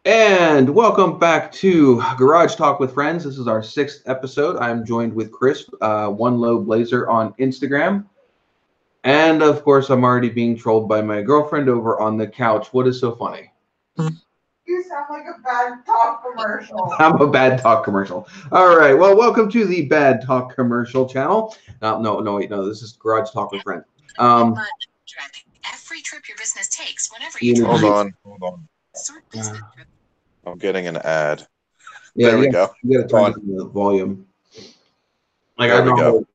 And welcome back to Garage Talk with Friends. This is our 6th episode. I'm joined with Chris, One Low Blazer on Instagram. And of course, I'm already being trolled by my girlfriend over on the couch. What is so funny? You sound like a bad talk commercial. I'm a bad talk commercial. All right. Well, welcome to the Bad Talk Commercial channel. No. This is Garage Talk with Friends. Every trip your business takes whenever you hold on. I'm getting an ad. Yeah, there we go. You got to turn down the volume. Like I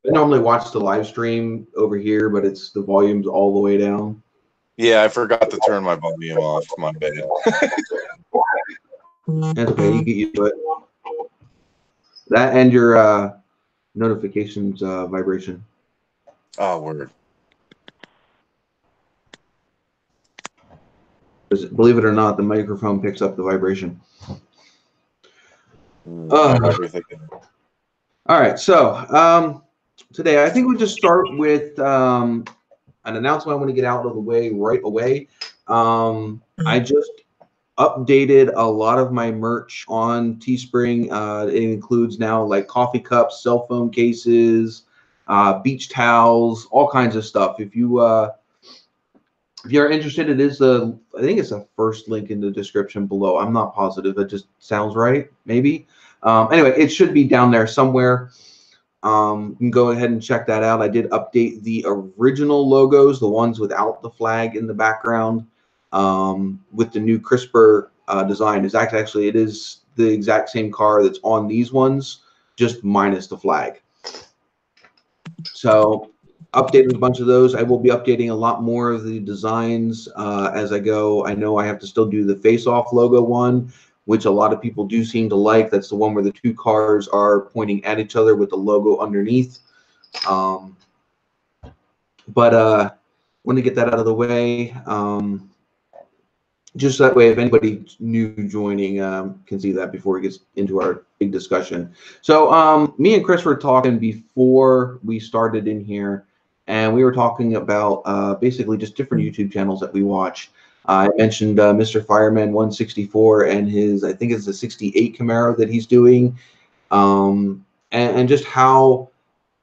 normally watch the live stream over here, but it's the volume's all the way down. Yeah, I forgot to turn my volume off. My bad. That's okay. You get used to it. That and your notifications vibration. Oh, word. Believe it or not, the microphone picks up the vibration. Everything. All right, so today I think we'll just start with an announcement I want to get out of the way right away. I just updated a lot of my merch on Teespring. It includes now like coffee cups, cell phone cases, beach towels, all kinds of stuff. If you're interested, it is I think it's the first link in the description below. I'm not positive. It just sounds right, maybe. Anyway, it should be down there somewhere. You can go ahead and check that out. I did update the original logos, the ones without the flag in the background, with the new crisper design. It is the exact same car that's on these ones, just minus the flag. So updated a bunch of those. I will be updating a lot more of the designs as I go. I know I have to still do the face-off logo one, which a lot of people do seem to like. That's the one where the two cars are pointing at each other with the logo underneath. But want to get that out of the way. Just that way, if anybody new joining can see that before we get into our big discussion. So me and Chris were talking before we started in here, and we were talking about basically just different YouTube channels that we watch. I mentioned Mr. Fireman 164 and his, I think it's a 68 Camaro that he's doing, and just how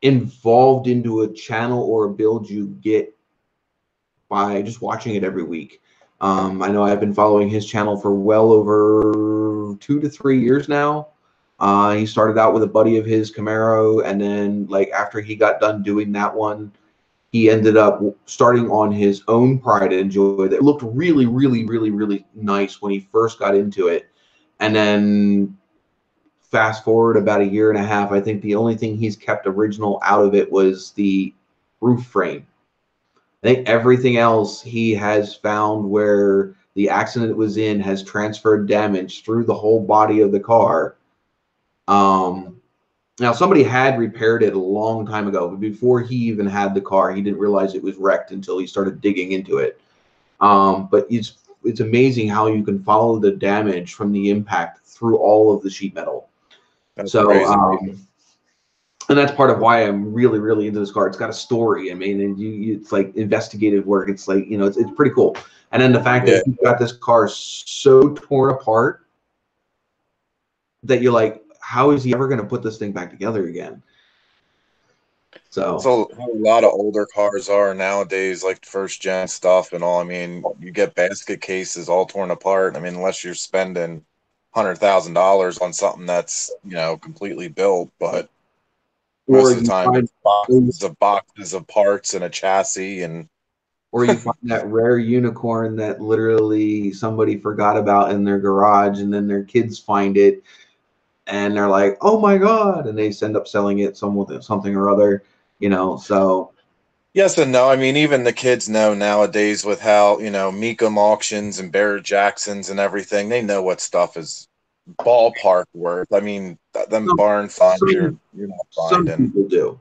involved into a channel or a build you get by just watching it every week. I know I've been following his channel for well over 2 to 3 years now. He started out with a buddy of his Camaro, and then like after he got done doing that one, he ended up starting on his own Pride and Joy that looked really, really, really, really nice when he first got into it. And then fast forward about a year and a half, I think the only thing he's kept original out of it was the roof frame. I think everything else he has found where the accident it was in has transferred damage through the whole body of the car. Now, somebody had repaired it a long time ago, but before he even had the car, he didn't realize it was wrecked until he started digging into it. But it's amazing how you can follow the damage from the impact through all of the sheet metal. That's so, crazy. And that's part of why I'm really, really into this car. It's got a story. I mean, and it's like investigative work. It's like, you know, it's pretty cool. And then the fact that you got this car so torn apart that you're like, how is he ever going to put this thing back together again? So a lot of older cars are nowadays, like first gen stuff and all. I mean, you get basket cases all torn apart. I mean, unless you're spending $100,000 on something that's, you know, completely built, but most of the time it's boxes of parts and a chassis, and or you find that rare unicorn that literally somebody forgot about in their garage, and then their kids find it and they're like, oh my God, and they end up selling it something or other, you know. So yes and no. I mean, even the kids know nowadays with how, you know, Mecum auctions and Barrett Jacksons and everything, they know what stuff is ballpark worth. I mean, them barn finds you're not finding. Some people do.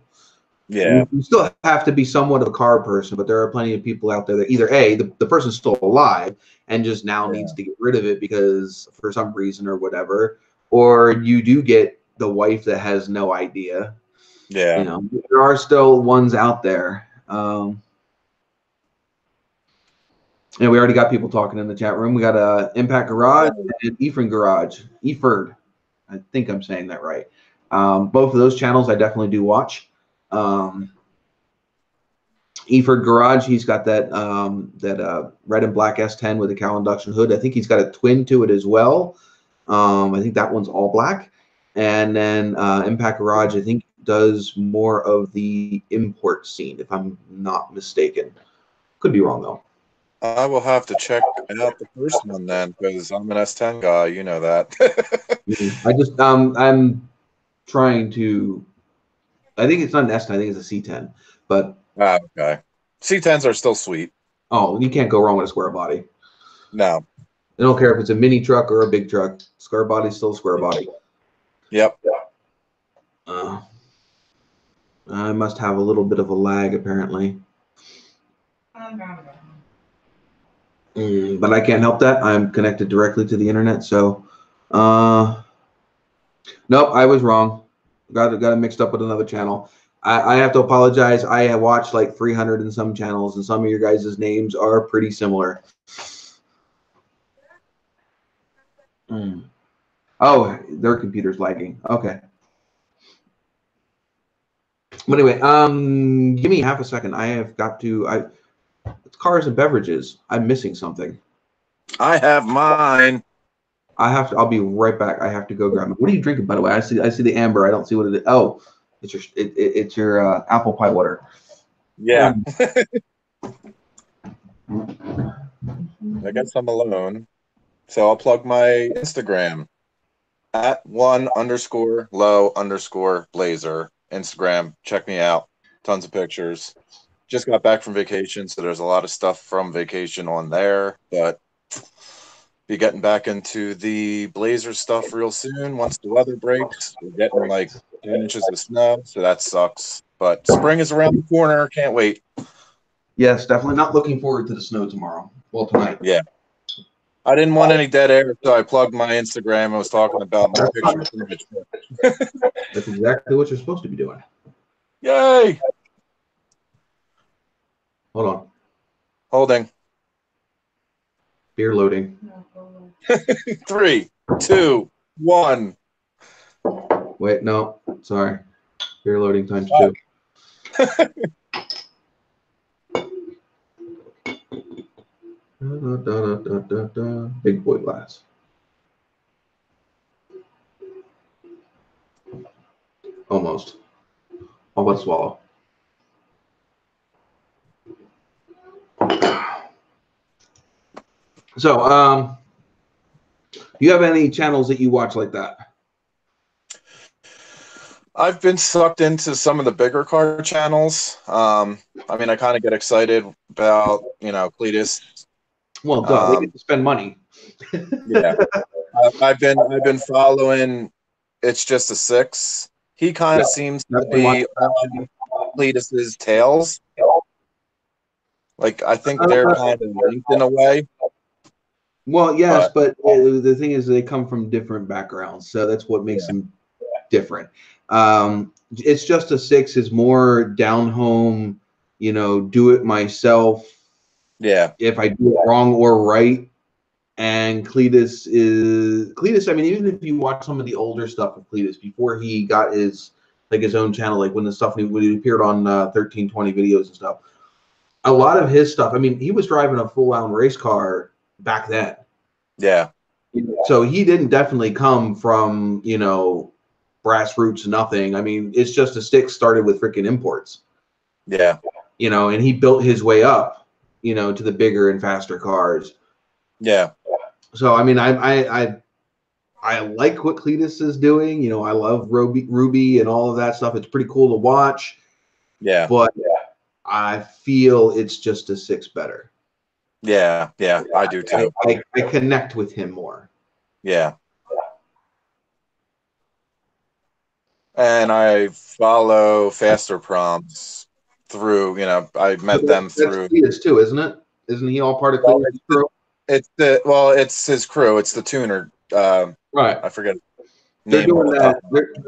Yeah. You still have to be somewhat of a car person, but there are plenty of people out there that either A, the person's still alive and just now needs to get rid of it because for some reason or whatever, or you do get the wife that has no idea. Yeah. You know, there are still ones out there. And we already got people talking in the chat room. We got Impact Garage and Efren Garage. Eferd. I think I'm saying that right. Both of those channels I definitely do watch. Eferd Garage, he's got that red and black S10 with a cowl induction hood. I think he's got a twin to it as well. I think that one's all black. And then Impact Garage, I think, does more of the import scene, if I'm not mistaken. Could be wrong, though. I will have to check out the first one then, because I'm an S10 guy. You know that. I just I'm trying to. I think it's not an S10. I think it's a C10. But okay, C10s are still sweet. Oh, you can't go wrong with a square body. No. I don't care if it's a mini truck or a big truck. Square body's still a square body. Yep. I must have a little bit of a lag apparently. But I can't help that. I'm connected directly to the internet, so nope, I was wrong. Got it mixed up with another channel. I have to apologize. I have watched like 300 and some channels, and some of your guys' names are pretty similar. Oh, their computer's lagging. Okay. But anyway, give me half a second. I have got to. It's cars and beverages. I'm missing something. I have mine. I have to. I'll be right back. I have to go grab it. What are you drinking, by the way? I see the amber. I don't see what it is. Oh, it's your apple pie water. Yeah. I guess I'm alone, so I'll plug my Instagram at @1_low_blazer. Instagram. Check me out. Tons of pictures. Just got back from vacation, so there's a lot of stuff from vacation on there, but be getting back into the blazer stuff real soon once the weather breaks. We're getting like 10 inches of snow, so that sucks. But spring is around the corner. Can't wait. Yes, definitely not looking forward to the snow tomorrow. Well, tonight. Yeah. I didn't want any dead air, so I plugged my Instagram. I was talking about my pictures. That's exactly what you're supposed to be doing. Yay! Hold on. Holding. Beer loading. 3, 2, 1. Wait, no. Sorry. Beer loading times 2. Big boy glass. Almost. All but swallow. So, do you have any channels that you watch like that? I've been sucked into some of the bigger car channels. I mean, I kind of get excited about, Cletus. Well, duh, they get to spend money. Yeah, I've been following. It's just a 6. He kind of seems to be on Cletus's tails. Like, I think they're kind of linked in a way. Well, yes, but the thing is, they come from different backgrounds, so that's what makes them different. It's just a 6 is more down home, do it myself. Yeah. If I do it wrong or right. And Cletus, I mean, even if you watch some of the older stuff of Cletus before he got his own channel, like when he appeared on 1320 videos and stuff, a lot of his stuff, I mean, he was driving a full-on race car back then. Yeah. So he didn't definitely come from, grassroots nothing. I mean, it's just a 6 started with freaking imports. Yeah. And he built his way up, to the bigger and faster cars. Yeah. So I mean, I like what Cletus is doing. I love Ruby and all of that stuff. It's pretty cool to watch. Yeah. But I feel it's just a 6 better. Yeah. Yeah. I do too. I connect with him more. Yeah. And I follow Faster Proms through, I met them through. Cletus too, isn't it? Isn't he all part of Cletus' crew? It's his crew. It's the tuner. Right. I forget. They're doing that.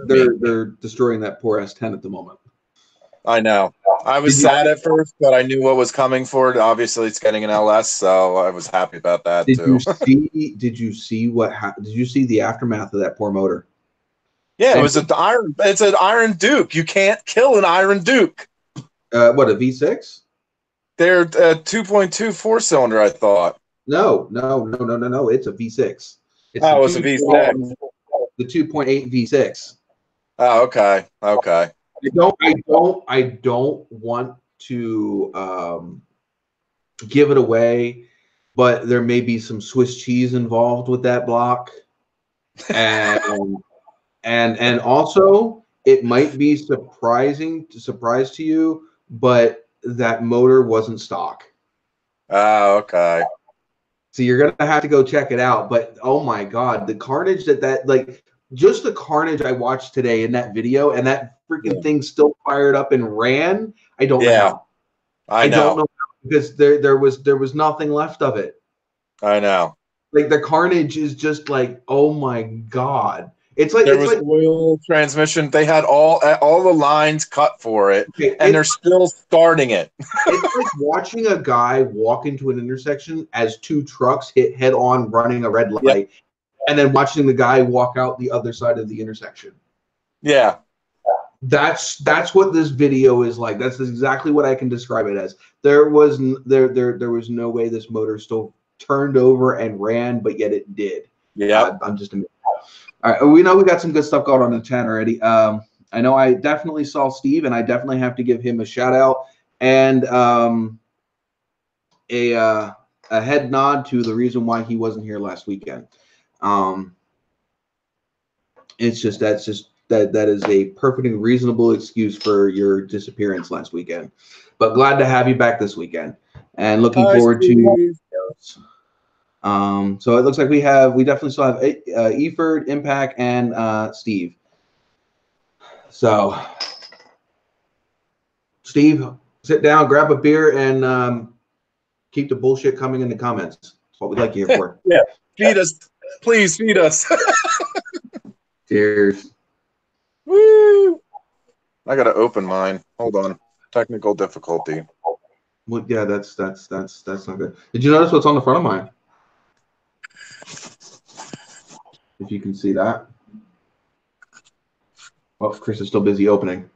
They're destroying that poor S10 at the moment. I know. I was sad at first, but I knew what was coming for it. Obviously, it's getting an LS, so I was happy about that too. Did you see what? Did you see the aftermath of that poor motor? Yeah, it was an iron. It's an Iron Duke. You can't kill an Iron Duke. What, a V6? They're 2.2 4-cylinder. I thought. No. It's a V6. It's Oh, it was a V6. The 2.8 V6. Oh, okay. Okay. I don't want to give it away, but there may be some Swiss cheese involved with that block, and also it might be surprise to you, but that motor wasn't stock. Oh, okay. So you're gonna have to go check it out. But oh my God, the carnage that like just the carnage I watched today in that video, and that freaking thing still fired up and ran. I don't know how. I don't know how, because there was nothing left of it. I know. Like the carnage is just like, oh my God. It's like there was oil transmission. They had all the lines cut for it, and they're still starting it. It's like watching a guy walk into an intersection as two trucks hit head on running a red light, and then watching the guy walk out the other side of the intersection. Yeah. That's what this video is like. That's exactly what I can describe it as. There was no way this motor still turned over and ran, but yet it did. Yeah. I'm just amazed. All right, we know we got some good stuff going on in the chat already. I know I definitely saw Steve, and I definitely have to give him a shout out and a head nod to the reason why he wasn't here last weekend. It's just that is a perfectly reasonable excuse for your disappearance last weekend. But glad to have you back this weekend, and looking forward to. So it looks like we definitely still have Eford, Impact, and Steve. So Steve, sit down, grab a beer, and keep the bullshit coming in the comments. That's what we'd like you here for. Yeah, feed us, please feed us. Cheers. Woo! I gotta open mine. Hold on, technical difficulty. Well, yeah, that's not good. Did you notice what's on the front of mine? If you can see that. Well, Chris is still busy opening.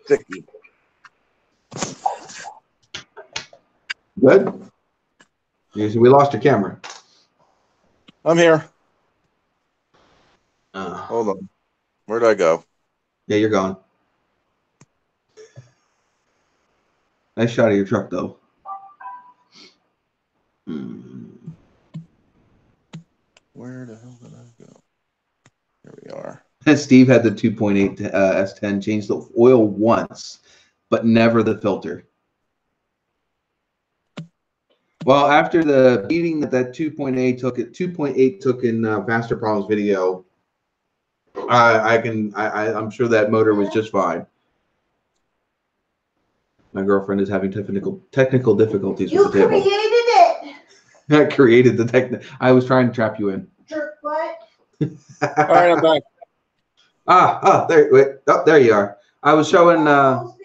Sticky. Good? We lost your camera. I'm here. Uh, Hold on. Where'd I go? Yeah, you're gone. Nice shot of your truck, though. Where the hell did I go? Here we are. Steve had the 2.8 S10, changed the oil once, but never the filter. Well, after the beating that 2.8 took in Faster Problems video, I'm sure that motor was just fine. My girlfriend is having technical difficulties with the table. You created it. I created the technical. I was trying to trap you in. Jerk butt. All right, I'm back. There you are. I was showing. You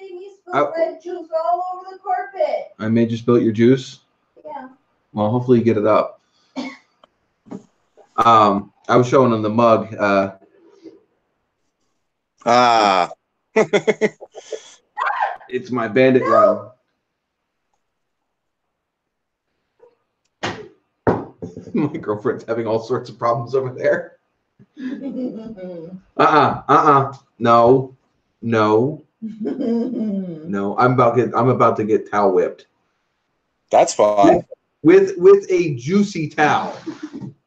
spilled red juice all over the carpet. I made you spill your juice. Yeah. Well, hopefully you get it up. I was showing them the mug. It's my Bandit run. My girlfriend's having all sorts of problems over there. No. I'm about to get towel whipped. That's fine. With a juicy towel.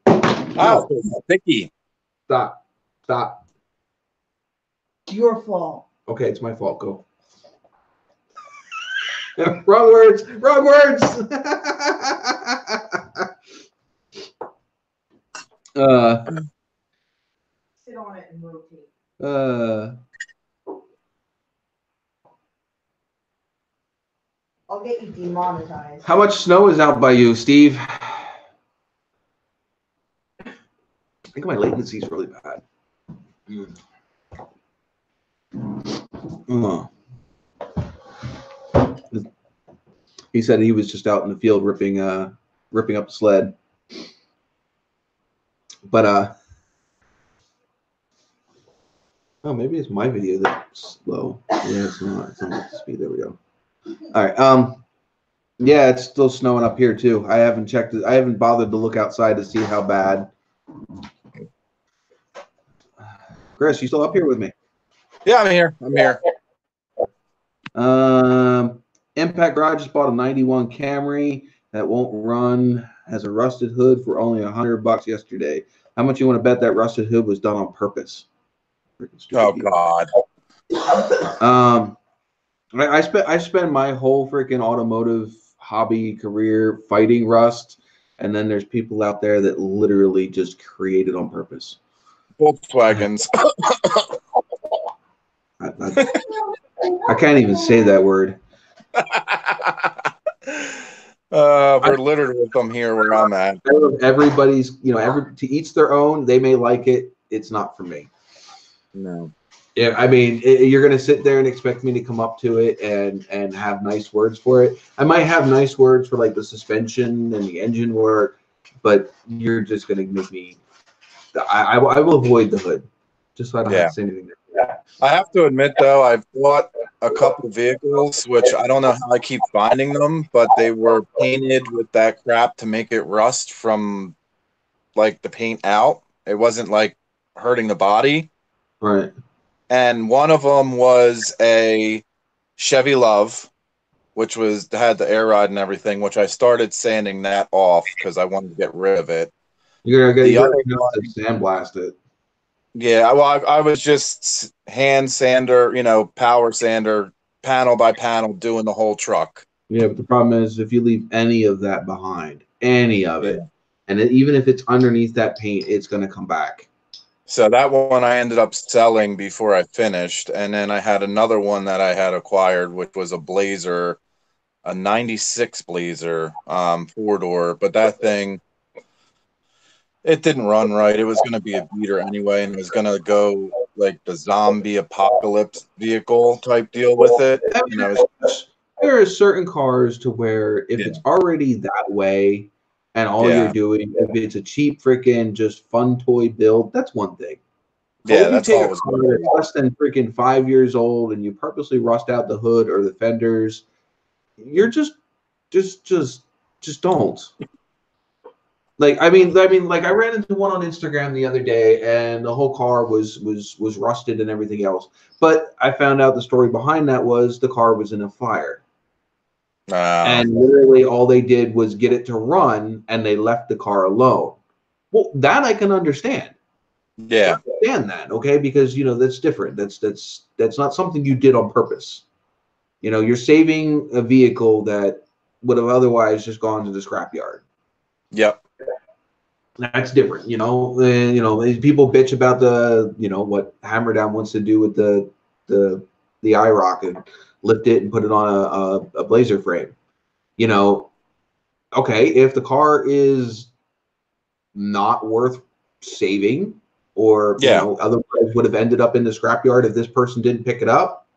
Oh, sticky. Stop. Your fault. Okay, it's my fault. Go. Wrong words. Sit on it and rotate. I'll get you demonetized. How much snow is out by you, Steve? I think my latency is really bad. Oh. He said he was just out in the field ripping up the sled. But oh, maybe it's my video that's slow. Yeah, it's not. It's not up to speed. There we go. All right. Yeah, it's still snowing up here too. I haven't checked it. I haven't bothered to look outside to see how bad. Chris, you still up here with me? Yeah, I'm here. I'm here. Impact Garage just bought a 91 Camry that won't run. Has a rusted hood for only $100 yesterday. How much you want to bet that rusted hood was done on purpose? Oh God. I spend my whole freaking automotive hobby career fighting rust, and then there's people out there that literally just create it on purpose. Volkswagens. I can't even say that word. We're littered with them here where I'm at. Everybody's, to each their own. They may like it. It's not for me. No. Yeah, I mean, you're going to sit there and expect me to come up to it and have nice words for it. I might have nice words for like the suspension and the engine work, but you're just going to make me. I will avoid the hood, just so I don't have to say anything. I have to admit, though, I've bought a couple vehicles, which I don't know how I keep finding them, but they were painted with that crap to make it rust from like the paint out. It wasn't like hurting the body. Right. And one of them was a Chevy Love, which had the air ride and everything, which I started sanding that off because I wanted to get rid of it. You're going to sandblast it. Yeah, well, I was just hand sander, power sander, panel by panel, doing the whole truck. Yeah, but the problem is if you leave any of that behind, any of it, and even if it's underneath that paint, it's going to come back. So that one I ended up selling before I finished. And then I had another one that I had acquired, which was a Blazer, a 96 Blazer, 4-door. But that thing, it didn't run right. It was going to be a beater anyway, and it was going to go like the zombie apocalypse vehicle type deal with it. There are certain cars to where if it's already that way, and all you're doing, if it's a cheap freaking just fun toy build, that's one thing. Yeah, that's all. If you take a car that's less than freaking 5 years old and you purposely rust out the hood or the fenders, you're just don't. Like I mean, like I ran into one on Instagram the other day, and the whole car was rusted and everything else. But I found out the story behind that was the car was in a fire. And literally all they did was get it to run, and they left the car alone. Well, that I can understand. Yeah, I understand that, okay? Because that's different. That's not something you did on purpose. You're saving a vehicle that would have otherwise just gone to the scrapyard. Yep. That's different. People bitch about the what Hammerdown wants to do with the IROC and lift it and put it on a Blazer frame. Okay, if the car is not worth saving, or otherwise would have ended up in the scrapyard if this person didn't pick it up,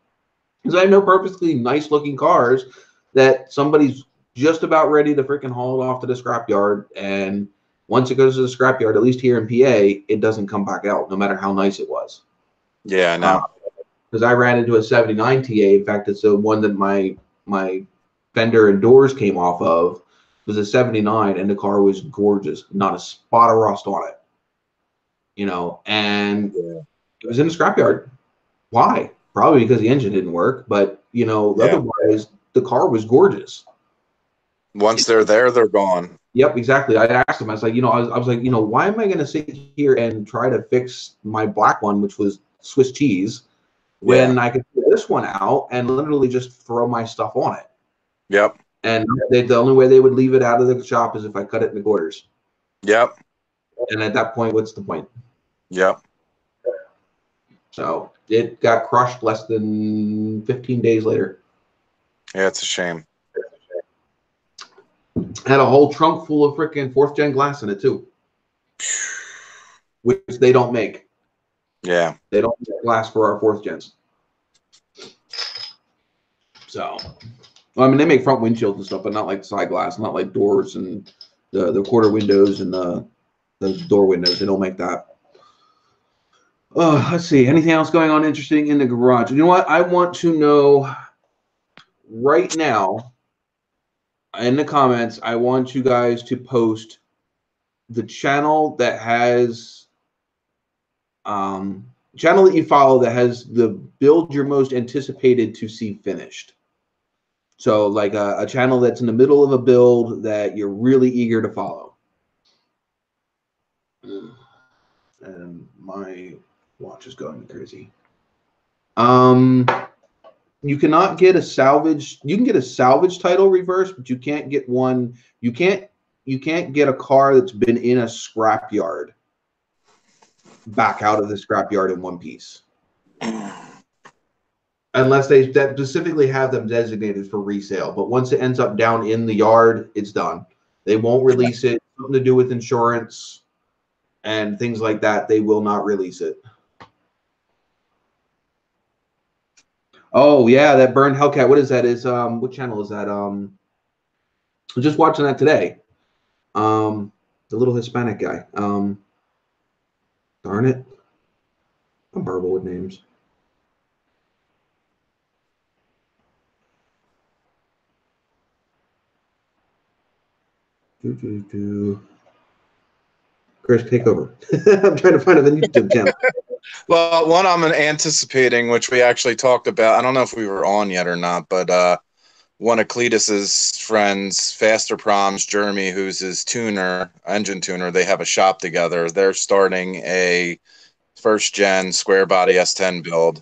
because I know perfectly nice looking cars that somebody's just about ready to freaking haul it off to the scrapyard, and once it goes to the scrapyard, at least here in PA, it doesn't come back out, no matter how nice it was. Yeah, I know. Because I ran into a 79 TA. In fact, it's the one that my fender and doors came off of. It was a 79, and the car was gorgeous. Not a spot of rust on it. And it was in the scrapyard. Why? Probably because the engine didn't work. But, otherwise, the car was gorgeous. Once they're there, they're gone. Yep, exactly. I asked him. I was like, I was like, why am I going to sit here and try to fix my black one, which was Swiss cheese, when I could pull this one out and literally just throw my stuff on it? Yep. And the only way they would leave it out of the shop is if I cut it into quarters. Yep. And at that point, what's the point? Yep. So it got crushed less than 15 days later. Yeah, it's a shame. Had a whole trunk full of freaking 4th gen glass in it too, which they don't make. Yeah, they don't make glass for our 4th gens. So, well, I mean, they make front windshields and stuff, but not like side glass, not like doors and the quarter windows and the door windows. They don't make that. Let's see. Anything else going on interesting in the garage? You know what? I want to know right now in the comments. I want you guys to post the channel that has channel that you follow that has the build you're most anticipated to see finished. So like a channel that's in the middle of a build that you're really eager to follow. And my watch is going crazy. You cannot get a salvage. You can get a salvage title reverse, but you can't get one. You can't get a car that's been in a scrapyard back out of the scrapyard in one piece. Unless they specifically have them designated for resale. But once it ends up down in the yard, it's done. They won't release it. Something to do with insurance and things like that. They will not release it. Oh yeah, that burned Hellcat. What is that? Is what channel is that? I'm just watching that today. The little Hispanic guy. Darn it. I'm horrible with names. Chris, take over. I'm trying to find a YouTube channel. Well, one I'm anticipating, which we actually talked about. I don't know if we were on yet or not, but one of Cletus's friends, Faster Proms, Jeremy, who's his engine tuner, they have a shop together. They're starting a first-gen square body S10 build.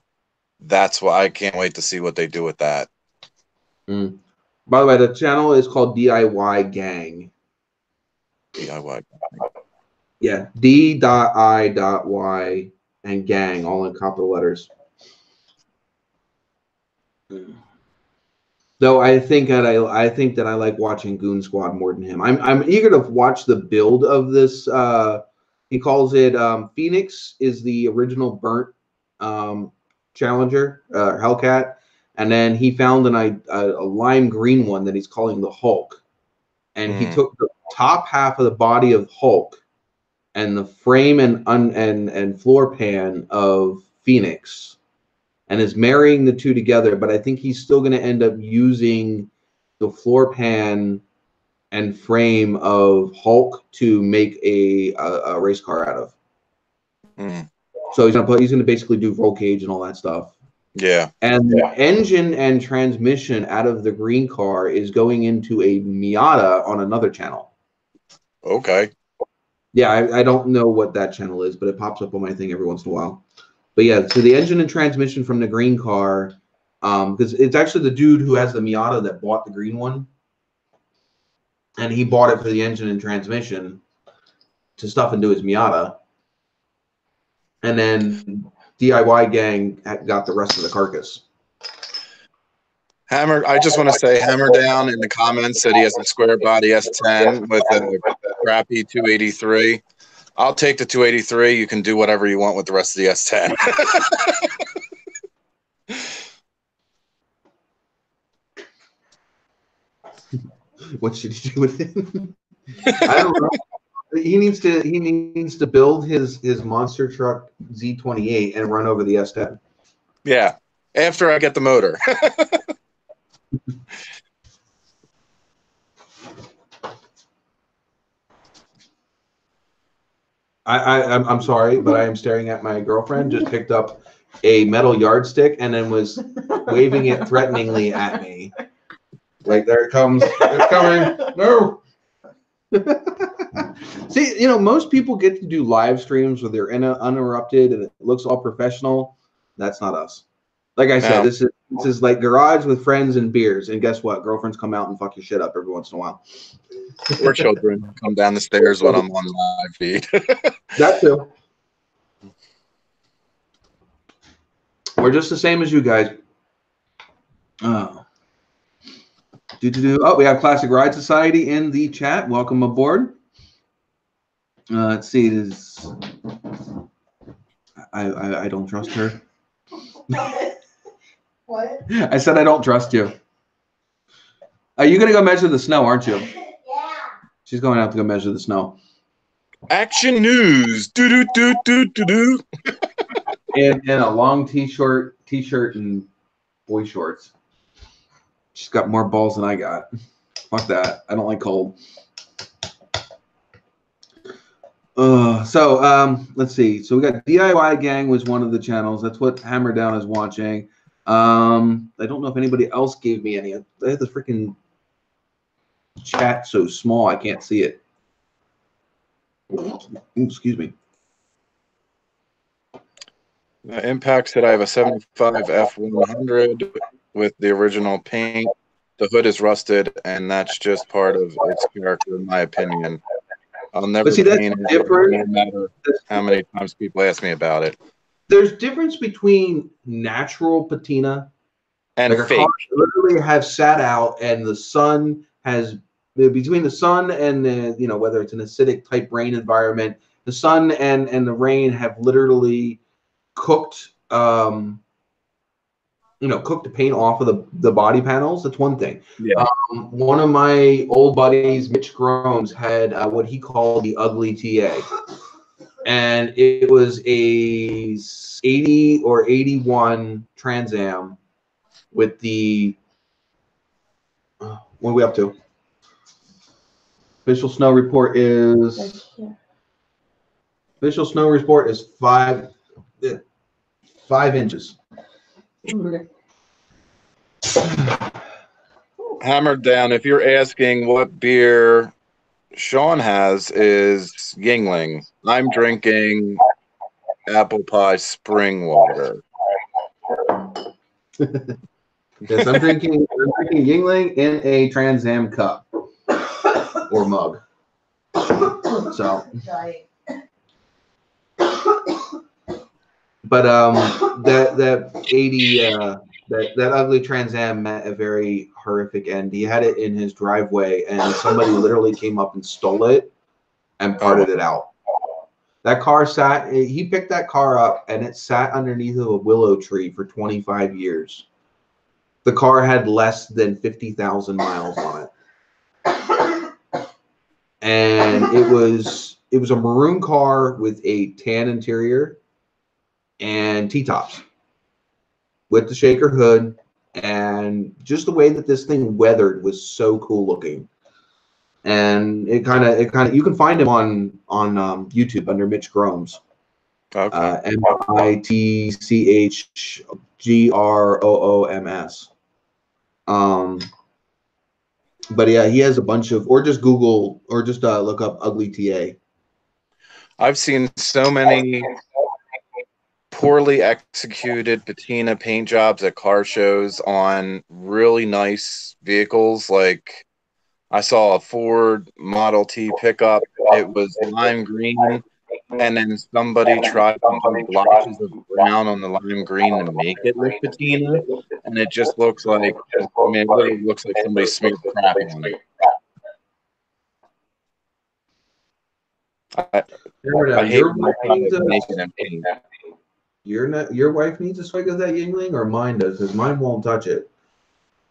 That's why I can't wait to see what they do with that. By the way, the channel is called DIY Gang. DIY. Yeah, D.I.Y and gang, all in capital letters. Though I think that I like watching Goon Squad more than him. I'm eager to watch the build of this. He calls it Phoenix is the original burnt Challenger Hellcat, and then he found a lime green one that he's calling the Hulk, and he took the top half of the body of Hulk and the frame and floor pan of Phoenix, and is marrying the two together. But I think he's still going to end up using the floor pan and frame of Hulk to make a race car out of. So he's gonna basically do roll cage and all that stuff. Yeah. And the engine and transmission out of the green car is going into a Miata on another channel. Okay. Yeah, I don't know what that channel is, but it pops up on my thing every once in a while. But yeah, so the engine and transmission from the green car, because it's actually the dude who has the Miata that bought the green one, and he bought it for the engine and transmission to stuff into his Miata, and then DIY Gang got the rest of the carcass. Hammer, I just want to say, Hammer Down in the comments said he has a square body S10 with a crappy 283. I'll take the 283. You can do whatever you want with the rest of the S10. What should he do with it? I don't know. He needs to build his monster truck Z28 and run over the S10. Yeah, after I get the motor. I'm sorry, but I am staring at my girlfriend. Just picked up a metal yardstick and then was waving it threateningly at me. Like, there it comes. It's coming. No. See, most people get to do live streams where they're uninterrupted and it looks all professional. That's not us. Like I said, this is like garage with friends and beers. And guess what? Girlfriends come out and fuck your shit up every once in a while. Or children come down the stairs when I'm on live feed. That too. We're just the same as you guys. Oh, we have Classic Ride Society in the chat. Welcome aboard. Let's see. I don't trust her. What? I said I don't trust you. Are you gonna go measure the snow, aren't you? Yeah. She's going out to go measure the snow. Action news. Do do do do do do. In a long t-shirt and boy shorts. She's got more balls than I got. Fuck that. I don't like cold. Let's see. So we got DIY Gang was one of the channels. That's what Hammer Down is watching. I don't know if anybody else gave me any. I had the freaking chat so small I can't see it. Excuse me. Impact said I have a 75 F100 with the original paint. The hood is rusted, and that's just part of its character, in my opinion. I'll never paint it, no matter how many times people ask me about it. There's difference between natural patina and like fake. Literally have sat out, and the sun has between the sun and the whether it's an acidic type rain environment, the sun and the rain have literally cooked cooked the paint off of the body panels. That's one thing. Yeah. One of my old buddies, Mitch Gromes, had what he called the ugly TA, and it was a 80 or 81 Trans Am with the what are we up to? Official snow report is 5 inches. Hammered Down, if you're asking what beer Sean has, is Yingling. I'm drinking apple pie spring water. Yes, I'm drinking Yingling in a Trans Am cup or mug. So, but that 80 that ugly Trans Am met a very horrific end. He had it in his driveway, and somebody literally came up and stole it and parted it out. That car sat. He picked that car up, and it sat underneath of a willow tree for 25 years. The car had less than 50,000 miles on it, and it was a maroon car with a tan interior and T-tops with the shaker hood, and just the way that this thing weathered was so cool looking. And it kind of you can find him on YouTube under Mitch Gromes. Okay. MITCHGROOMS. But yeah, he has a bunch of, or just Google, or just look up ugly TA. I've seen so many poorly executed patina paint jobs at car shows on really nice vehicles. Like I saw a Ford Model T pickup. It was lime green, and then somebody tried to do blotches of brown on the lime green to make it look patina, and it just looks like, it literally looks like somebody smeared crap on it. I hate your wife needs a swig of that Yingling, or mine does, because mine won't touch it.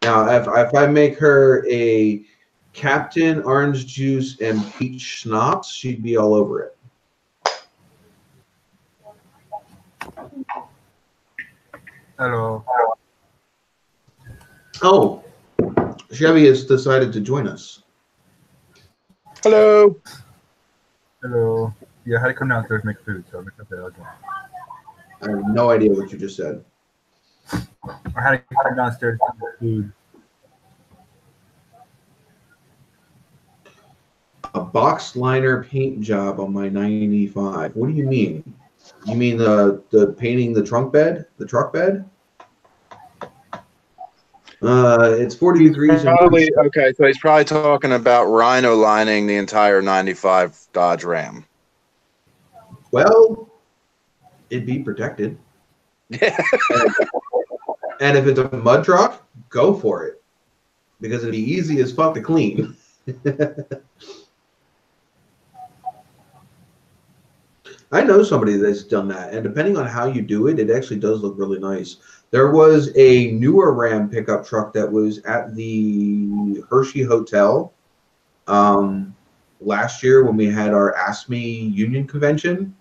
Now, if I make her a Captain Orange Juice and Peach Schnapps, she'd be all over it. Hello. Oh, Chevy has decided to join us. Hello. Hello. Yeah, how do you come downstairs and make food? So I'll make that. I have no idea what you just said. Or how do you come downstairs and make food? A box liner paint job on my 95. What do you mean? You mean the painting the trunk bed? The truck bed? It's 40 degrees. Probably, okay, so he's probably talking about rhino lining the entire 95 Dodge Ram. Well, it'd be protected. And if it's a mud truck, go for it, because it'd be easy as fuck to clean. I know somebody that's done that, and depending on how you do it, it actually does look really nice. There was a newer Ram pickup truck that was at the Hershey Hotel last year when we had our ASME union convention,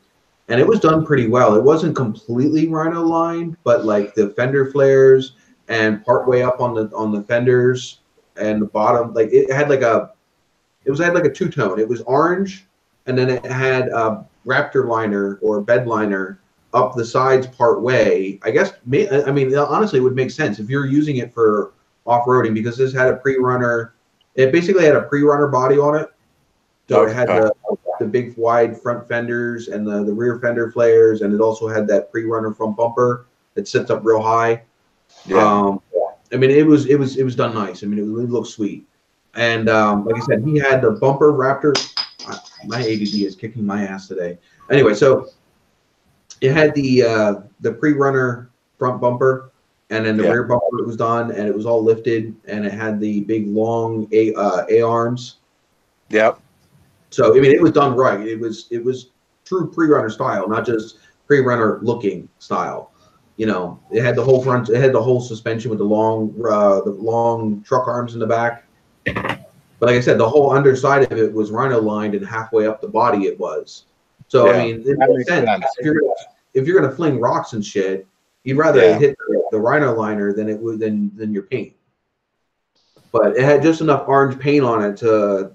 and it was done pretty well. It wasn't completely rhino lined, but like the fender flares and partway up on the fenders and the bottom, like it had like a two-tone. It was orange, and then it had a Raptor liner or bed liner up the sides part way. I guess, I mean, honestly, it would make sense if you're using it for off-roading, because this had a pre-runner. It basically had a pre-runner body on it. So it had the big wide front fenders and the rear fender flares, and it also had that pre-runner front bumper that sits up real high. Yeah. I mean, it was done nice. I mean, it looked sweet. And like I said, he had the bumper Raptor. My ADD is kicking my ass today. Anyway, so it had the pre-runner front bumper, and then the rear bumper was done, and it was all lifted, and it had the big long A arms. Yep. So I mean, it was done right. It was true pre-runner style, not just pre-runner looking style. You know, it had the whole front, it had the whole suspension with the long truck arms in the back. But like I said, the whole underside of it was rhino lined, and halfway up the body it was. So I mean, it makes sense. If you're gonna fling rocks and shit, you'd rather hit the rhino liner than your paint. But it had just enough orange paint on it to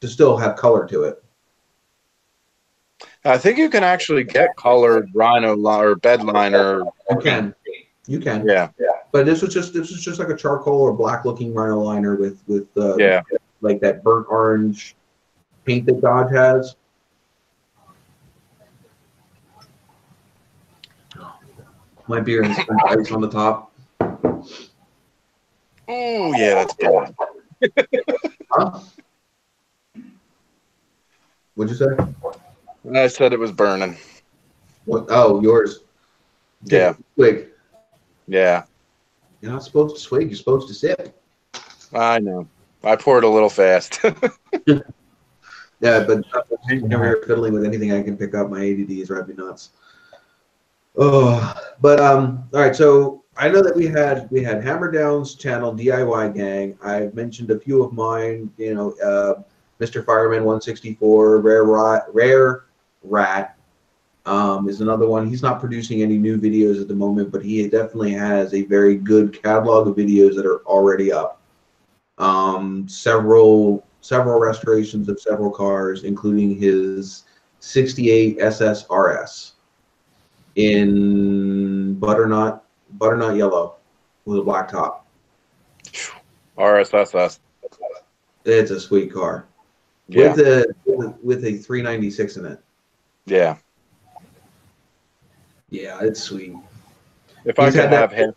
still have color to it. I think you can actually get colored rhino or bed liner. You can. Yeah. But this was just like a charcoal or black looking rhino liner with like that burnt orange paint that Dodge has. My beer and ice on the top. Oh yeah, that's bad. Huh? What'd you say? I said it was burning. What? Oh, yours. Yeah. Swig. Yeah. You're not supposed to swig. You're supposed to sip. I know. I poured a little fast. Yeah, but never fiddling with anything I can pick up. My ADD is driving me nuts. Oh, but all right. So I know that we had Hammer Down's channel, DIY Gang. I've mentioned a few of mine. You know, Mr. Fireman 164, Rare Rat is another one. He's not producing any new videos at the moment, but he definitely has a very good catalog of videos that are already up. Several restorations of several cars, including his 68 SS RS in butternut yellow with a black top. RSSS. It's a sweet car. Yeah. With a 396 in it. Yeah. Yeah, it's sweet. If I could have half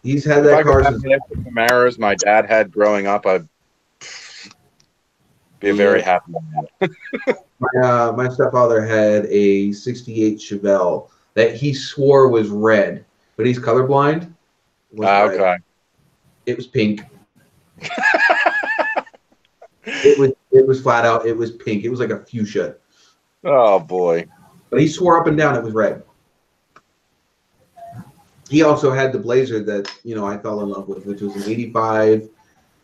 he's had that car since the Camaros my dad had growing up, I'd be a very happy man. My stepfather had a 68 Chevelle that he swore was red, but he's colorblind. Okay. It was pink. It was flat out. It was pink. It was like a fuchsia. Oh boy! But he swore up and down it was red. He also had the Blazer that I fell in love with, which was an 85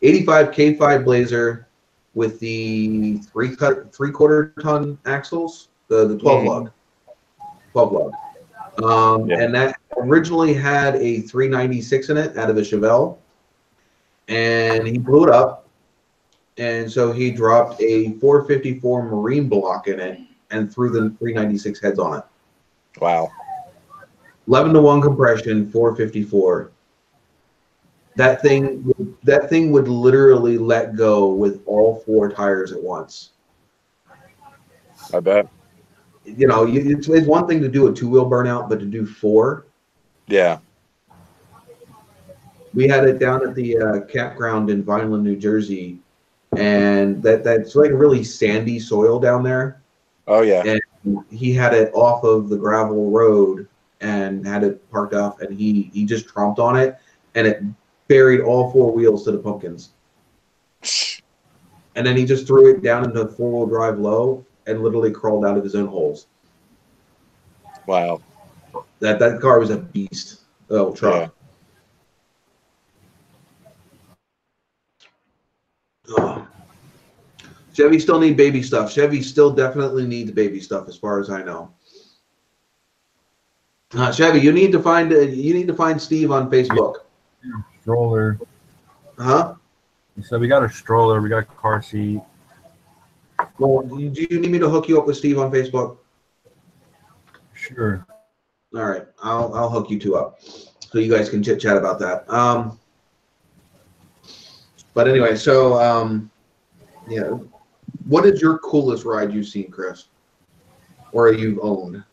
K5 Blazer with the three-quarter ton axles, the 12 lug. And that originally had a 396 in it out of a Chevelle, and he blew it up, and so he dropped a 454 Marine block in it and threw the 396 heads on it. Wow. 11-to-1 compression, 454. That thing would literally let go with all four tires at once. I bet. It's one thing to do a two-wheel burnout, but to do four. Yeah. We had it down at the campground in Vineland, New Jersey, and that's like really sandy soil down there. Oh yeah. And he had it off of the gravel road and had it parked off, and he just tromped on it, and it buried all four wheels to the pumpkins. And then he just threw it down into four-wheel drive low, and literally crawled out of his own holes. Wow. That car was a beast. Oh, truck. Yeah. Chevy still need baby stuff. Chevy still definitely needs baby stuff, as far as I know. Chevy, you need to find Steve on Facebook. Stroller. Huh? So we got a stroller. We got a car seat. Well, do you need me to hook you up with Steve on Facebook? Sure. All right, I'll hook you two up so you guys can chit chat about that. But anyway, so yeah, what is your coolest ride you've seen, Chris, or you've owned?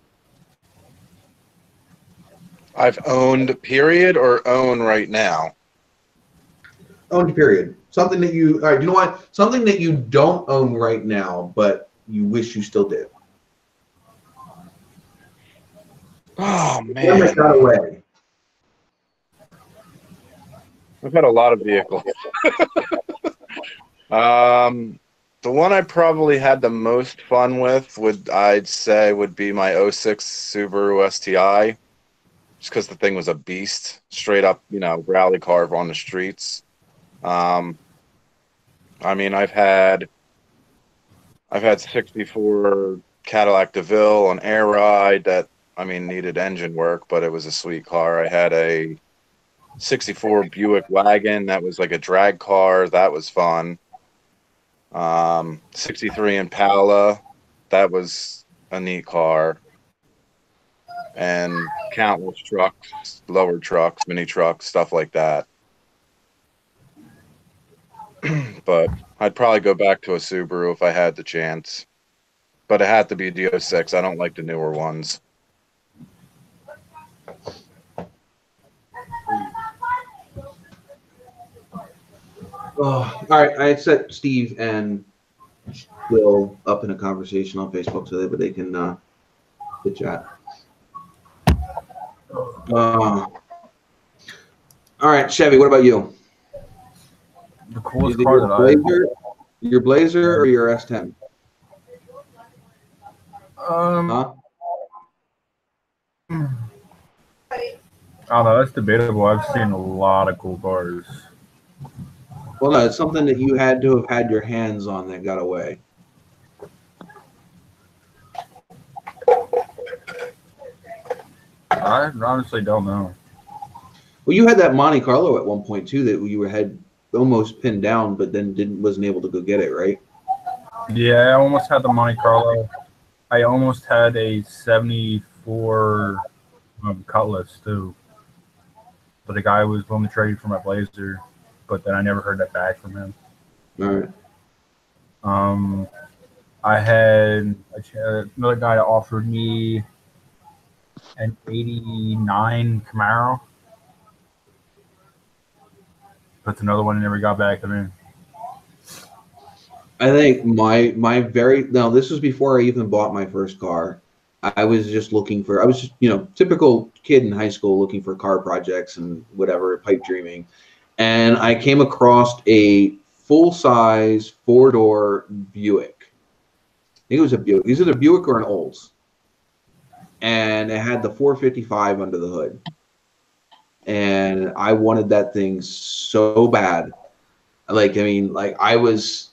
I've owned, period, or own right now? Owned, period. Something that you, all right, you know what? Something that you don't own right now, but you wish you still did. Oh, One man. that got away. I've had a lot of vehicles. The one I probably had the most fun with I'd say would be my 06 Subaru STI. Just because the thing was a beast. Straight up, rally car on the streets. I mean, I've had 64 Cadillac DeVille on air ride that, needed engine work, but it was a sweet car. I had a 64 Buick wagon that was like a drag car. That was fun. 63 Impala. That was a neat car. And countless trucks, lower trucks, mini trucks, stuff like that. But I'd probably go back to a Subaru if I had the chance. But it had to be the 06. I don't like the newer ones. Oh, all right, I set Steve and Will up in a conversation on Facebook so that they can chit chat. All right, Chevy, what about you? The coolest Either car that your Blazer or your S10? Huh? I don't know. That's debatable. I've seen a lot of cool cars. Well, no, it's something that you had to have had your hands on that got away. I honestly don't know. Well, you had that Monte Carlo at one point too that you had almost pinned down, but then wasn't able to go get it, right? Yeah, I almost had the Monte Carlo. I almost had a 74 Cutlass too. But the guy was willing to trade for my Blazer, but then I never heard that back from him. All right. I had another guy that offered me an 89 Camaro. That's another one that never got back to me. I think this was before I even bought my first car. I was just looking for, typical kid in high school looking for car projects and whatever, pipe dreaming. And I came across a full-size 4-door Buick. I think it was a Buick. Is it a Buick or an Olds? And it had the 455 under the hood. And I wanted that thing so bad. I was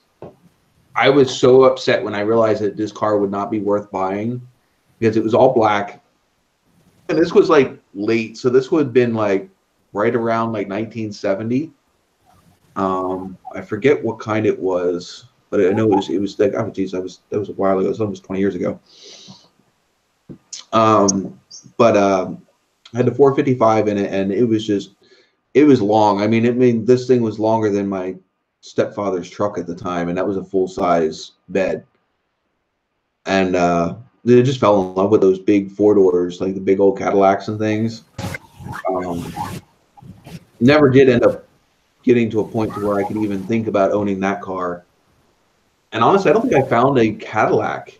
so upset when I realized that this car would not be worth buying because it was all black. And this was like late. So this would have been like right around like 1970. I forget what kind it was, but I know it was like, oh geez, that was a while ago. It was almost 20 years ago. I had the 455 in it, and it was long. This thing was longer than my stepfather's truck at the time, and that was a full-size bed. And I just fell in love with those big 4-doors, like the big old Cadillacs and things. Never did end up getting to a point to where I could even think about owning that car. And honestly, I don't think I found a Cadillac.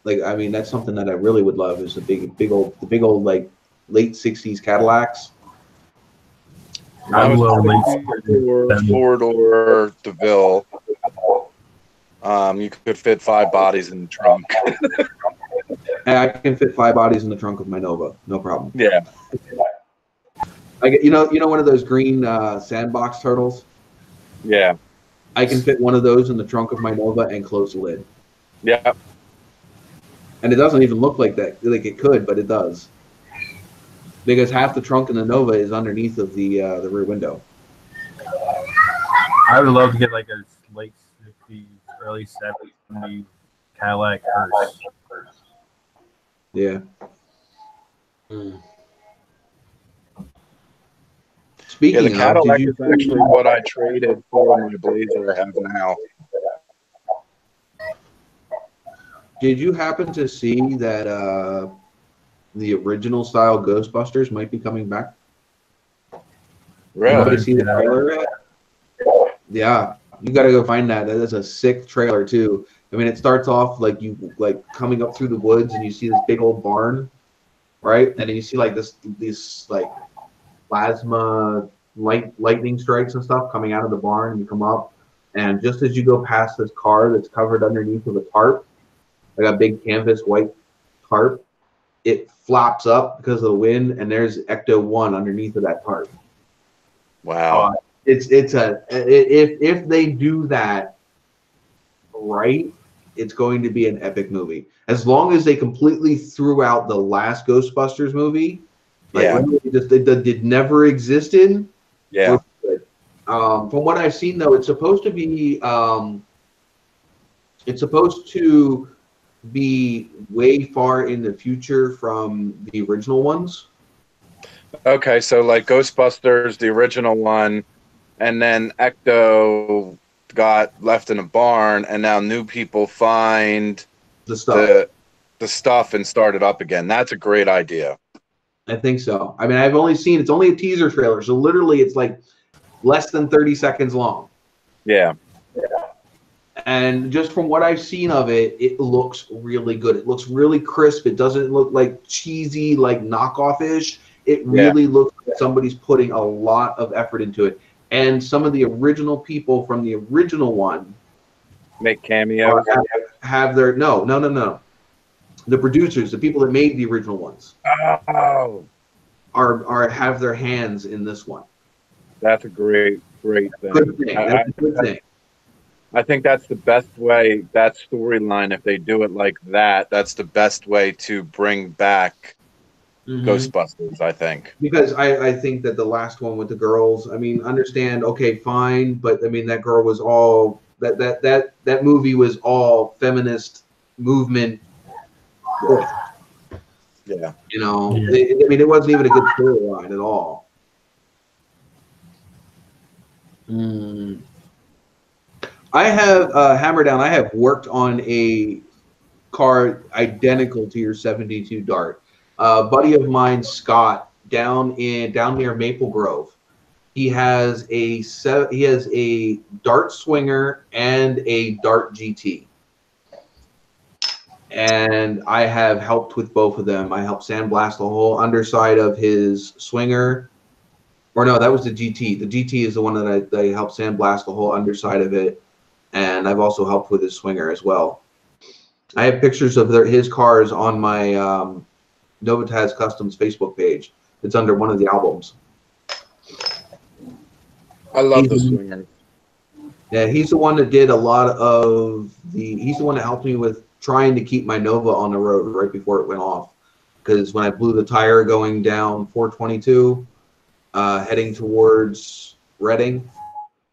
That's something that I really would love is the big old like late 60s Cadillacs. I love late 4-door DeVille. You could fit 5 bodies in the trunk. And I can fit 5 bodies in the trunk of my Nova, no problem. Yeah. I get, you know one of those green sandbox turtles? Yeah. I can fit one of those in the trunk of my Nova and close the lid. Yeah. And it doesn't even look like that, like it could, but it does. Because half the trunk in the Nova is underneath of the rear window. I would love to get like a late 60s, early 70s Cadillac hearse. Yeah. Speaking Yeah, the Cadillac of, is actually what I traded for my Blazer I have now. did you happen to see that the original style Ghostbusters might be coming back? Really? Anybody see the trailer yet? Yeah, you got to go find that. That is a sick trailer too. I mean, it starts off like you coming up through the woods and you see this big old barn, right? And then you see like this like plasma lightning strikes and stuff coming out of the barn. And you come up, and just as you go past this car that's covered underneath of a tarp, like a big canvas white tarp, it flops up because of the wind, and there's Ecto-1 underneath of that tarp. Wow. If they do that right, it's going to be an epic movie. As long as they completely threw out the last Ghostbusters movie, like Yeah. that did never existed. Yeah. From what I've seen, though, it's supposed to be way far in the future from the original ones. Okay, so like Ghostbusters, the original one, and then Ecto got left in a barn, and now new people find The stuff. the stuff and start it up again. That's a great idea. I think so. I mean, I've only seen, it's only a teaser trailer, so literally it's like less than 30 seconds long. Yeah. And just from what I've seen of it, it looks really good. It looks really crisp. It doesn't look like cheesy, like knockoff-ish. It really looks like somebody's putting a lot of effort into it. And some of the original people from the original one Make cameos. have their no. The producers, the people that made the original ones, Oh, have their hands in this one. that's a great thing. Good thing. That's a good thing. I think that's the best way, that storyline, if they do it like that, that's the best way to bring back Ghostbusters, I think. Because I think that the last one with the girls, I mean, understand, okay, fine, but I mean that girl was all that movie was all feminist movement. Yeah. You know, I mean, it wasn't even a good storyline at all. I have Hammer Down. I have worked on a car identical to your 72 Dart. A buddy of mine, Scott, down near Maple Grove. He has a Dart Swinger and a Dart GT. And I have helped with both of them. I helped sandblast the whole underside of his Swinger. Or no, that was the GT. The GT is the one that I helped sandblast the whole underside of it. And I've also helped with his Swinger as well. I have pictures of his cars on my NOVAtazz Customs Facebook page. It's under one of the albums. I love the Swinger. Yeah, he's the one that did a lot of he's the one that helped me with trying to keep my Nova on the road right before it went off. Because when I blew the tire going down 422, heading towards Reading,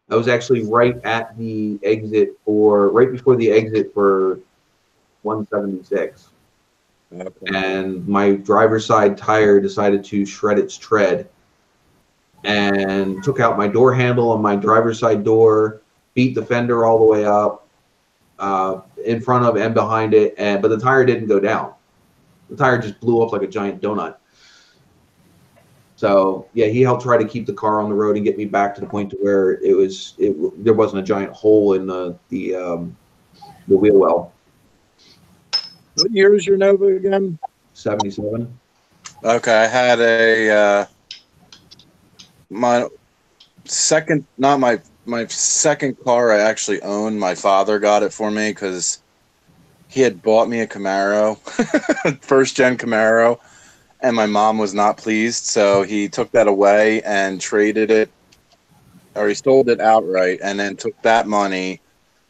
I was actually right before the exit for 176. Okay. And my driver's side tire decided to shred its tread and took out my door handle on my driver's side door, beat the fender all the way up, in front of and behind it, but the tire didn't go down. The tire just blew up like a giant donut. So yeah, he helped try to keep the car on the road and get me back to the point to where there wasn't a giant hole in the wheel well. What year is your Nova again? 77. Okay, I had my my second car I actually owned, my father got it for me because he had bought me a Camaro, first gen Camaro, and my mom was not pleased. So he took that away and traded it, or he sold it outright, and then took that money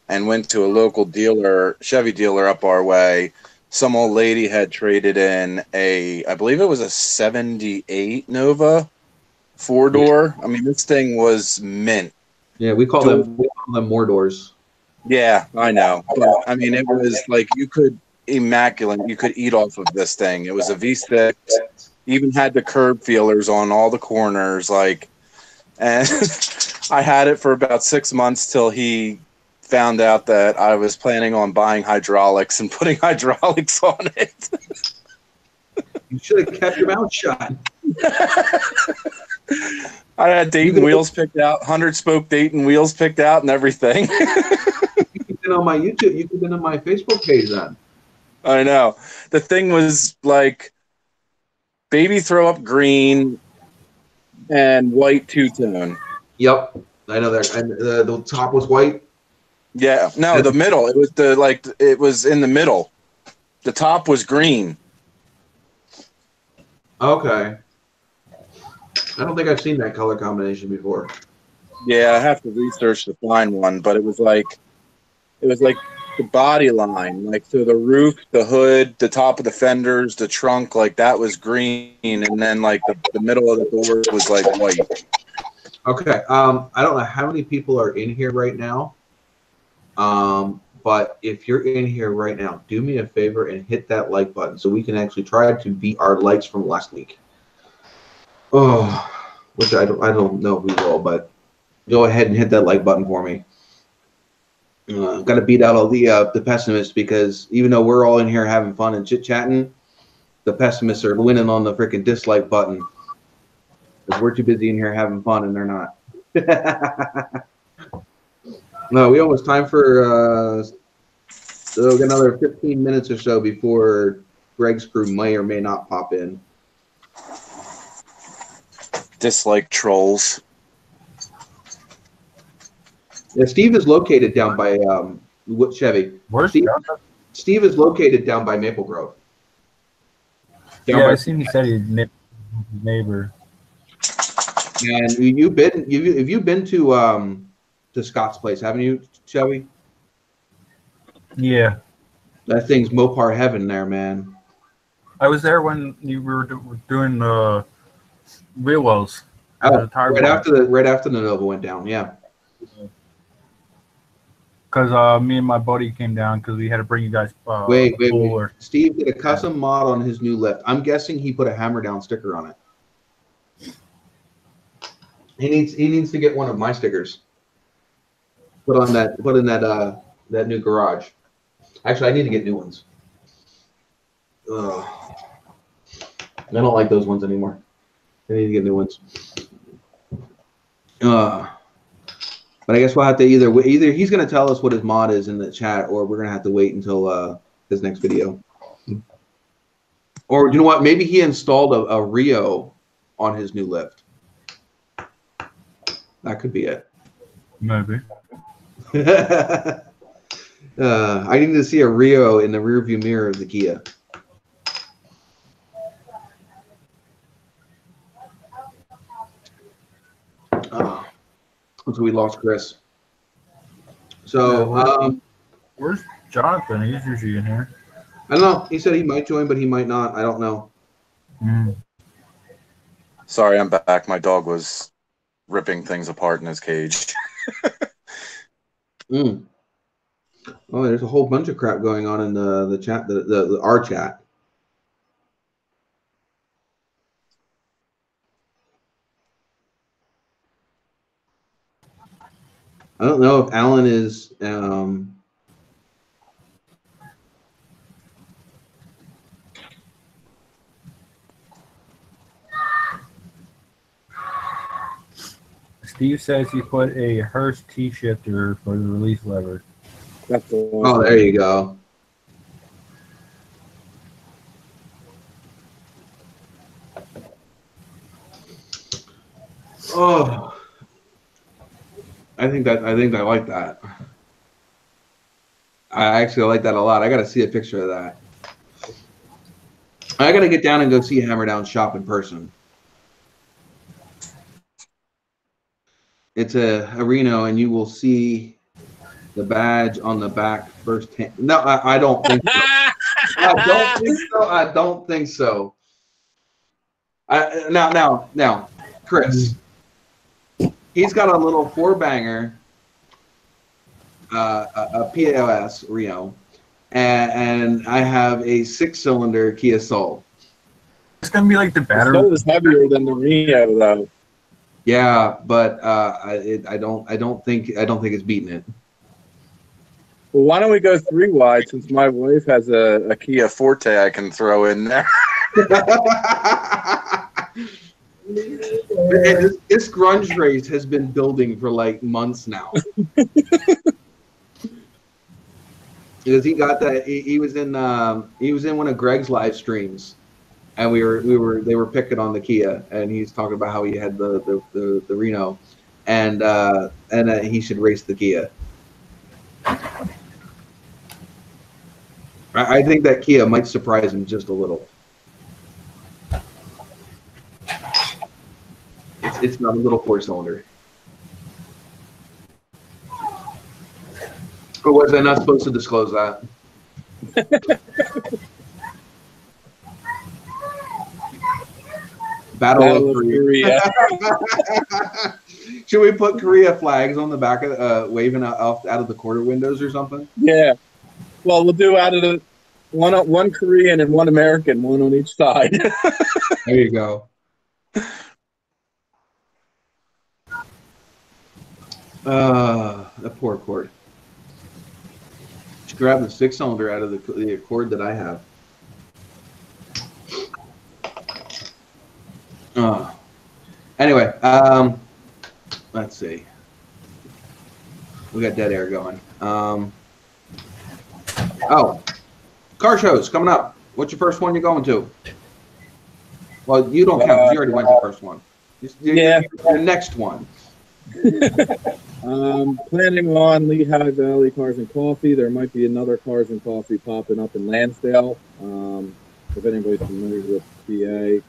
and went to a local dealer, Chevy dealer up our way. Some old lady had traded in I believe it was a 78 Nova 4-door. I mean, this thing was mint. Yeah, we call them more doors. Yeah, I know. But, I mean, it was like you could immaculate. You could eat off of this thing. It was a V6. Even had the curb feelers on all the corners. Like, and I had it for about 6 months till he found out that I was planning on buying hydraulics and putting hydraulics on it. You should have kept your mouth shut. I had Dayton wheels picked out, 100-spoke Dayton wheels picked out and everything. You've been on my YouTube. You could have been on my Facebook page then. I know. The thing was like baby throw up green and white two-tone. Yep, I know that. And the top was white. Yeah, no, the middle. It was it was in the middle. The top was green. Okay. I don't think I've seen that color combination before. Yeah, I have to research to find one, but it was like the body line, like so the roof, the hood, the top of the fenders, the trunk, like that was green, and then like the middle of the door was like white. Okay. I don't know how many people are in here right now. But if you're in here right now, do me a favor and hit that like button so we can actually try to beat our likes from last week. Oh, which I don't know if we will, but go ahead and hit that like button for me. Got to beat out all the pessimists, because even though we're all in here having fun and chit-chatting, the pessimists are winning on the freaking dislike button. Because we're too busy in here having fun and they're not. No, we almost time for another 15 minutes or so before Greg's crew may or may not pop in. Dislike trolls. Yeah, Steve is located down by Chevy. Where's Steve is located down by Maple Grove. Yeah, I seen he said he's neighbor. And have you been to Scott's place, haven't you, Chevy? Yeah. That thing's Mopar heaven there, man. I was there when you were doing wheel wells. Oh, right after the Nova went down, yeah. Because me and my buddy came down because we had to bring you guys. Wait. Steve did a custom mod on his new lift. I'm guessing he put a hammer down sticker on it. He needs to get one of my stickers. Put in that new garage. Actually, I need to get new ones. Ugh. I don't like those ones anymore. I need to get new ones. But I guess we'll have to either he's going to tell us what his mod is in the chat, or we're going to have to wait until his next video. Or you know what? Maybe he installed a Rio on his new lift. That could be it. Maybe. I need to see a Rio in the rearview mirror of the Kia. So we lost Chris. So where's Jonathan? He's usually in here. I don't know. He said he might join, but he might not. I don't know. Sorry, I'm back. My dog was ripping things apart in his cage. Oh, there's a whole bunch of crap going on in the chat, our chat. I don't know if Alan is Steve says he put a Hurst T-shifter for the release lever. That's the one. Oh, there you go. Oh. I think I like that. I actually like that a lot. I got to see a picture of that. I got to get down and go see Hammer Down shop in person. It's a Reno, and you will see the badge on the back firsthand. No, I don't think so. I don't think so. I don't think so. Now, Chris, he's got a little 4-banger, a POS Reno, and I have a 6-cylinder Kia Soul. It's gonna be like the battery. Soul is heavier than the Reno, though. Yeah, but I don't think it's beating it. Well, why don't we go 3 wide, since my wife has a Kia Forte I can throw in there. This grunge race has been building for like months now. Because he got that he was in one of Greg's live streams, and they were picking on the Kia, and he's talking about how he had the Reno, and he should race the Kia. I think that Kia might surprise him just a little. It's not a little 4-cylinder. Or was I not supposed to disclose that? Battle of Korea. Should we put Korea flags on the back of waving out of the quarter windows or something? Yeah. Well, we'll do out of the one Korean and 1 American, 1 on each side. There you go. The poor cord. Just grab the 6-cylinder out of the Accord that I have. Anyway, let's see. We got dead air going. Oh, car shows coming up. What's your first one you're going to? Well, you don't count. You already went to the first one. Yeah. The next one. Planning on Lehigh Valley Cars and Coffee. There might be another Cars and Coffee popping up in Lansdale. If anybody's familiar with PA,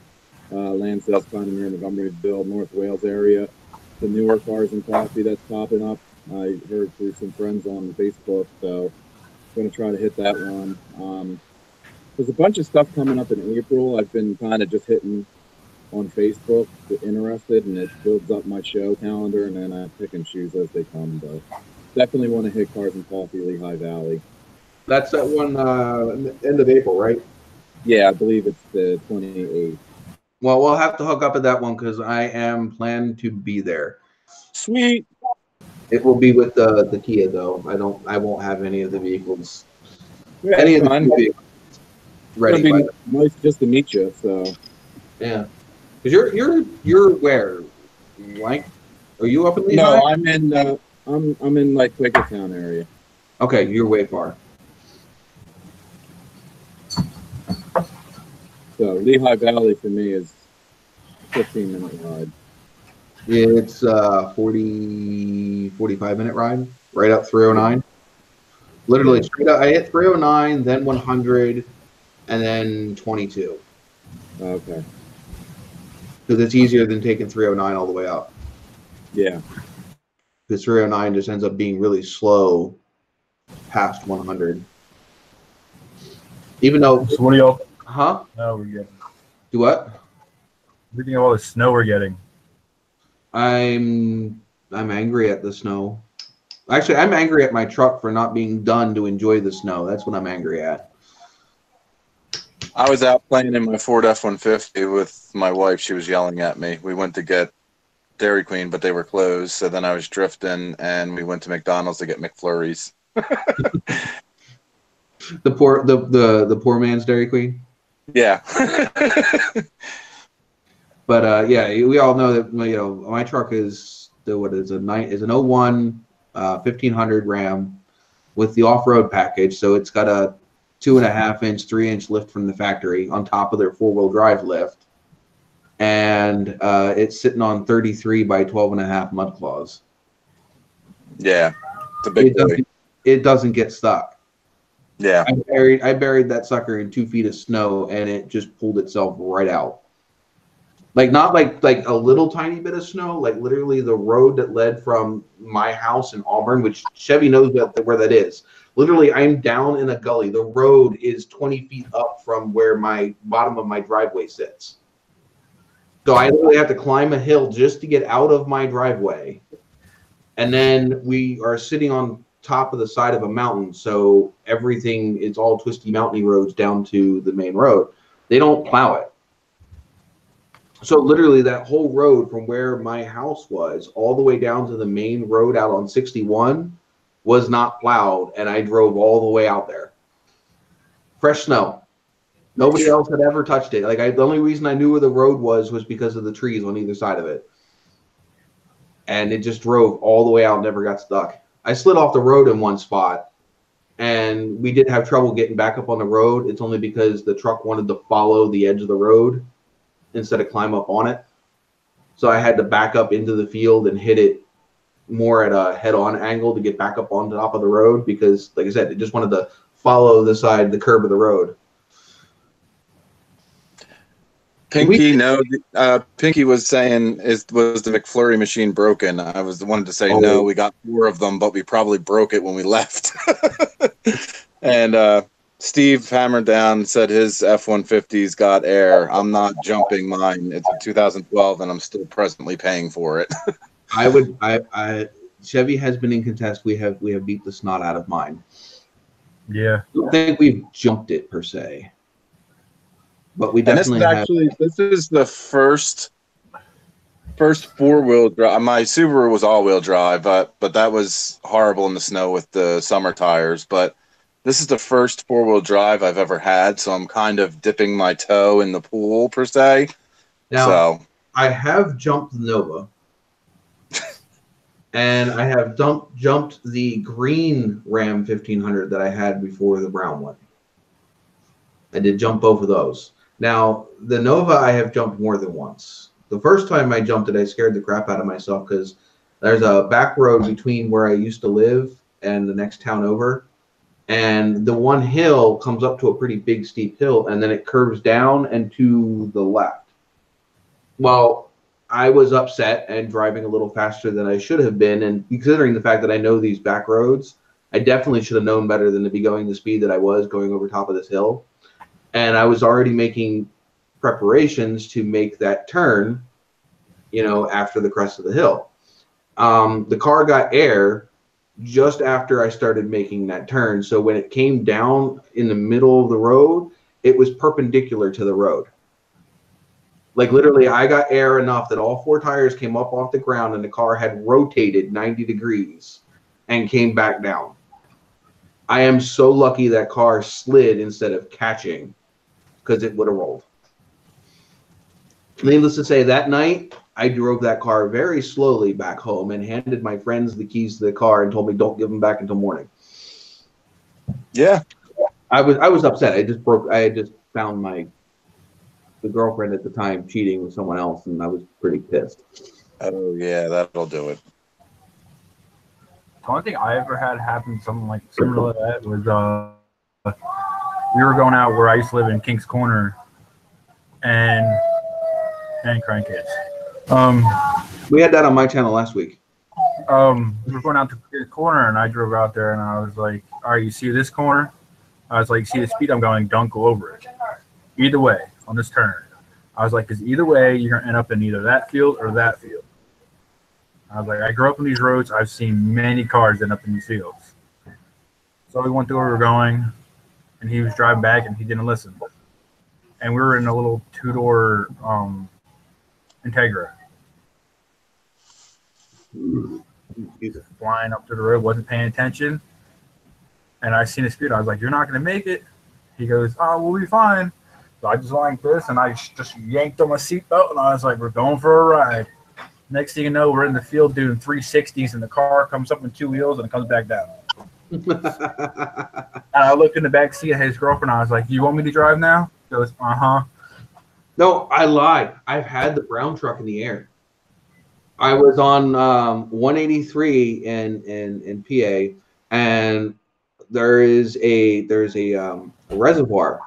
Lansdale's kind of near Montgomeryville, North Wales area. The newer Cars and Coffee that's popping up. I heard through some friends on Facebook, so I'm going to try to hit that one. There's a bunch of stuff coming up in April. I've been kind of just hitting on Facebook, interested, and it builds up my show calendar, and then I pick and choose as they come. But definitely want to hit Cars and Coffee, Lehigh Valley. That's that one end of April, right? Yeah, I believe it's the 28th. Well, we'll have to hook up at that one because I am planning to be there. Sweet. It will be with the Kia though. I won't have any of the vehicles. Yeah, any of the fine. vehicles ready. It'll be nice just to meet you. So yeah, because you're where? Like, are you up in Lehigh? No, I'm in like Quakertown area. Okay, you're way far. So Lehigh Valley for me is 15-minute ride. It's 45-minute ride, right up 309. Literally straight up. I hit 309, then 100, and then 22. Okay. Because it's easier than taking 309 all the way up. Yeah. Because 309 just ends up being really slow past 100. Even though. So what do y'all? Huh? No, we're getting. Do what? We're getting all the snow we're getting. I'm angry at the snow. Actually, I'm angry at my truck for not being done to enjoy the snow. That's what I'm angry at. I was out playing in my Ford F-150 with my wife. She was yelling at me. We went to get Dairy Queen, but they were closed. So then I was drifting, and we went to McDonald's to get McFlurries. The poor man's Dairy Queen. Yeah. But yeah, we all know that my truck is an 01 1500 Ram with the off-road package. So it's got a 2.5-inch, 3-inch lift from the factory on top of their 4-wheel drive lift, and it's sitting on 33 by 12.5 mud claws. Yeah, it's a big boy. It doesn't get stuck. Yeah. I buried that sucker in 2 feet of snow, and it just pulled itself right out. Like not like a little tiny bit of snow, like literally the road that led from my house in Auburn, which Chevy knows where that is. Literally, I'm down in a gully. The road is 20 feet up from where my bottom of my driveway sits. So I literally have to climb a hill just to get out of my driveway. And then we are sitting on top of the side of a mountain, so everything, it's all twisty mountainy roads down to the main road. They don't plow it. So literally that whole road from where my house was all the way down to the main road out on 61 was not plowed, and I drove all the way out there. Fresh snow. Nobody else had ever touched it. Like the only reason I knew where the road was because of the trees on either side of it. And it just drove all the way out, never got stuck. I slid off the road in one spot, and we did have trouble getting back up on the road. It's only because the truck wanted to follow the edge of the road instead of climb up on it. So I had to back up into the field and hit it more at a head-on angle to get back up on top of the road because, like I said, it just wanted to follow the curb of the road. Pinky, no. Pinky was saying, was the McFlurry machine broken? I wanted to say no. We got 4 of them, but we probably broke it when we left. And Steve hammered down, said his F-150's got air. I'm not jumping mine. It's a 2012, and I'm still presently paying for it. Chevy has been in contest. We have beat the snot out of mine. Yeah. I don't think we've jumped it per se. But we definitely this is the first 4-wheel drive. My Subaru was all-wheel drive, but that was horrible in the snow with the summer tires. But this is the first 4-wheel drive I've ever had, so I'm kind of dipping my toe in the pool per se. Now, I have jumped the Nova, and I have jumped the green Ram 1500 that I had before the brown one. I did jump both of those. Now, the Nova I have jumped more than once. The first time I jumped it, I scared the crap out of myself because there's a back road between where I used to live and the next town over. And the one hill comes up to a pretty big steep hill, and then it curves down and to the left. Well, I was upset and driving a little faster than I should have been. And considering the fact that I know these back roads, I definitely should have known better than to be going the speed that I was going over top of this hill. And I was already making preparations to make that turn, after the crest of the hill. The car got air just after I started making that turn. So when it came down in the middle of the road, it was perpendicular to the road. Like literally, I got air enough that all 4 tires came up off the ground and the car had rotated 90 degrees and came back down. I am so lucky that car slid instead of catching, because it would have rolled. Needless to say, that night, I drove that car very slowly back home and handed my friends the keys to the car and told me don't give them back until morning. Yeah. I was upset. I had just found the girlfriend at the time cheating with someone else, and I was pretty pissed. Oh, yeah, that'll do it. The only thing I ever had happen, something like similar to that, was we were going out where I used to live in King's Corner, and Crankheads. We had that on my channel last week. We were going out to the corner, and I drove out there, and I was like, all right, you see this corner? I was like, see the speed I'm going, don't go over it. Either way, on this turn. I was like, because either way, you're going to end up in either that field or that field. I was like, I grew up in these roads. I've seen many cars end up in these fields. So we went to where we were going, and he was driving back, and he didn't listen. And we were in a little 2-door Integra. He was flying up to the road, wasn't paying attention. And I seen his speed. I was like, you're not going to make it. He goes, oh, we'll be fine. So I just like this, and I just yanked on my seatbelt, and I was like, we're going for a ride. Next thing you know, we're in the field doing 360s, and the car comes up in 2 wheels, and it comes back down. And I looked in the back seat of his girlfriend. I was like, you want me to drive now? He goes, uh-huh. No, I lied. I've had the brown truck in the air. I was on 183 in PA, and there's a reservoir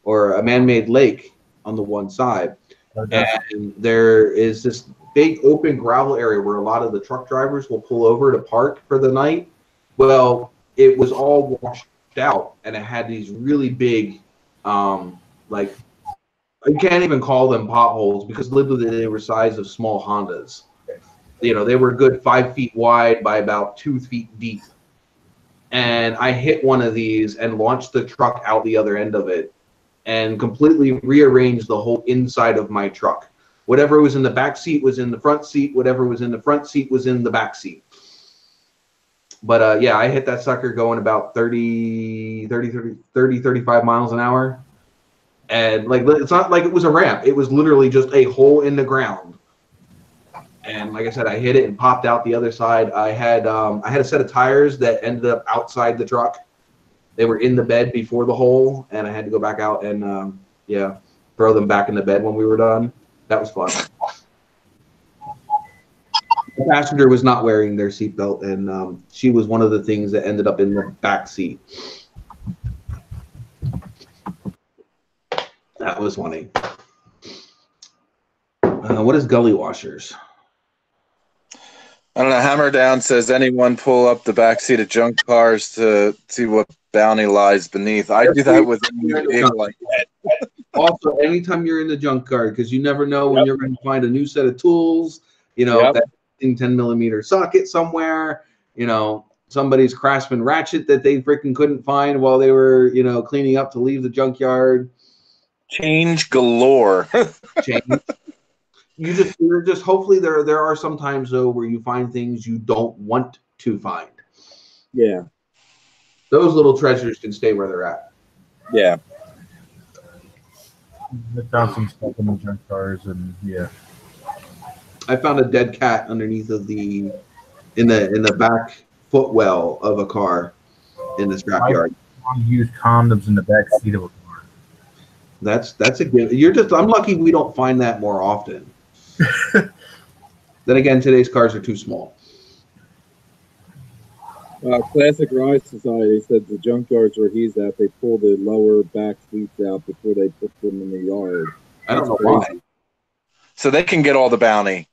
or a man-made lake on the one side, and there is this big open gravel area where a lot of the truck drivers will pull over to park for the night. Well, it was all washed out, and it had these really big, like, you can't even call them potholes because literally they were size of small Hondas. You know, they were good 5 feet wide by about 2 feet deep. And I hit one of these and launched the truck out the other end of it and completely rearranged the whole inside of my truck. Whatever was in the back seat was in the front seat. Whatever was in the front seat was in the back seat. But yeah, I hit that sucker going about 35 miles an hour. And like, it's not like it was a ramp. It was literally just a hole in the ground. And like I said, I hit it and popped out the other side. I had a set of tires that ended up outside the truck. They were in the bed before the hole, and I had to go back out and yeah, throw them back in the bed when we were done. That was fun. The passenger was not wearing their seatbelt, and she was one of the things that ended up in the back seat. That was funny. What is gully washers? I don't know. Hammer Down says, anyone pull up the backseat of junk cars to see what bounty lies beneath. I do that with like that. Also, anytime you're in the junkyard, because you never know when you're going to find a new set of tools, you know, that 10mm socket somewhere, you know, somebody's Craftsman ratchet that they freaking couldn't find while they were, you know, cleaning up to leave the junkyard. Change galore. Change. You're just hopefully there are some times though where you find things you don't want to find. Yeah. Those little treasures can stay where they're at. Yeah. I found some stuff in the junk cars, and yeah. I found a dead cat underneath of in the back footwell of a car in the scrapyard. I used condoms in the back seat of a car. That's a good. I'm lucky we don't find that more often. Then again, today's cars are too small. Classic Ride Society said the junkyards where he's at, they pull the lower back seats out before they put them in the yard. I don't know why. So they can get all the bounty.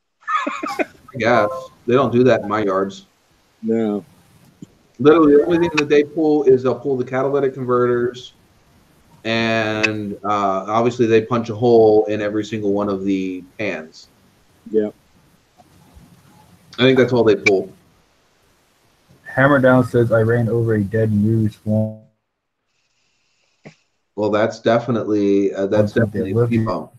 Yeah, they don't do that in my yards. No. Literally, the only thing that they pull is they'll pull the catalytic converters, and obviously they punch a hole in every single one of the pans. Yep. I think that's all they pull. Hammer Down says, I ran over a dead moose once. Well, that's definitely a speed bump.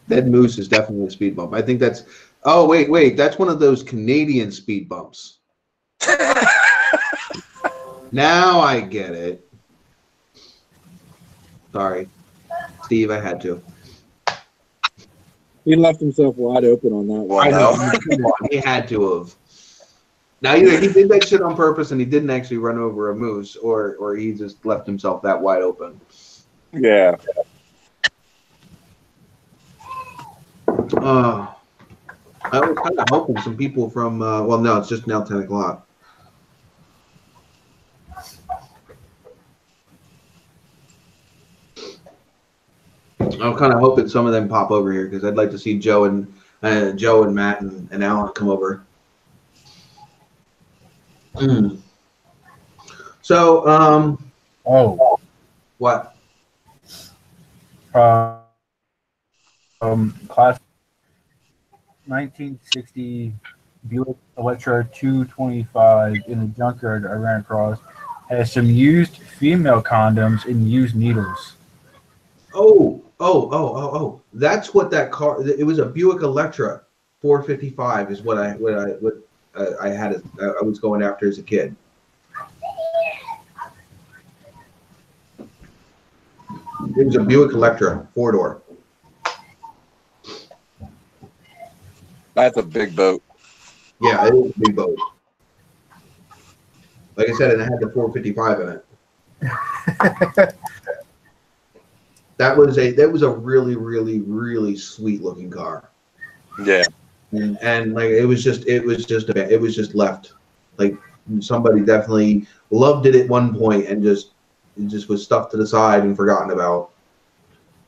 Dead moose is definitely a speed bump. I think that's. Oh wait, that's one of those Canadian speed bumps. Now I get it. Sorry, Steve, I had to. He left himself wide open on that one. I know. Come on, he had to have. Now either he did that shit on purpose and he didn't actually run over a moose, or he just left himself that wide open. Yeah. I was kind of hoping some people from. Well, no, it's just now 10 o'clock. I'm kind of hoping some of them pop over here because I'd like to see Joe and Matt and Alan come over. So, what? Class 1960 Buick Electra 225 in the junkyard I ran across has some used female condoms and used needles. Oh! That's what that car. It was a Buick Electra 455 is what I had. I was going after as a kid. It was a Buick Electra 4-door. That's a big boat. Yeah, it was a big boat. Like I said, and it had the 455 in it. That was a really, really, really sweet looking car. Yeah. And like it was just left. Like somebody definitely loved it at one point and it just was stuffed to the side and forgotten about.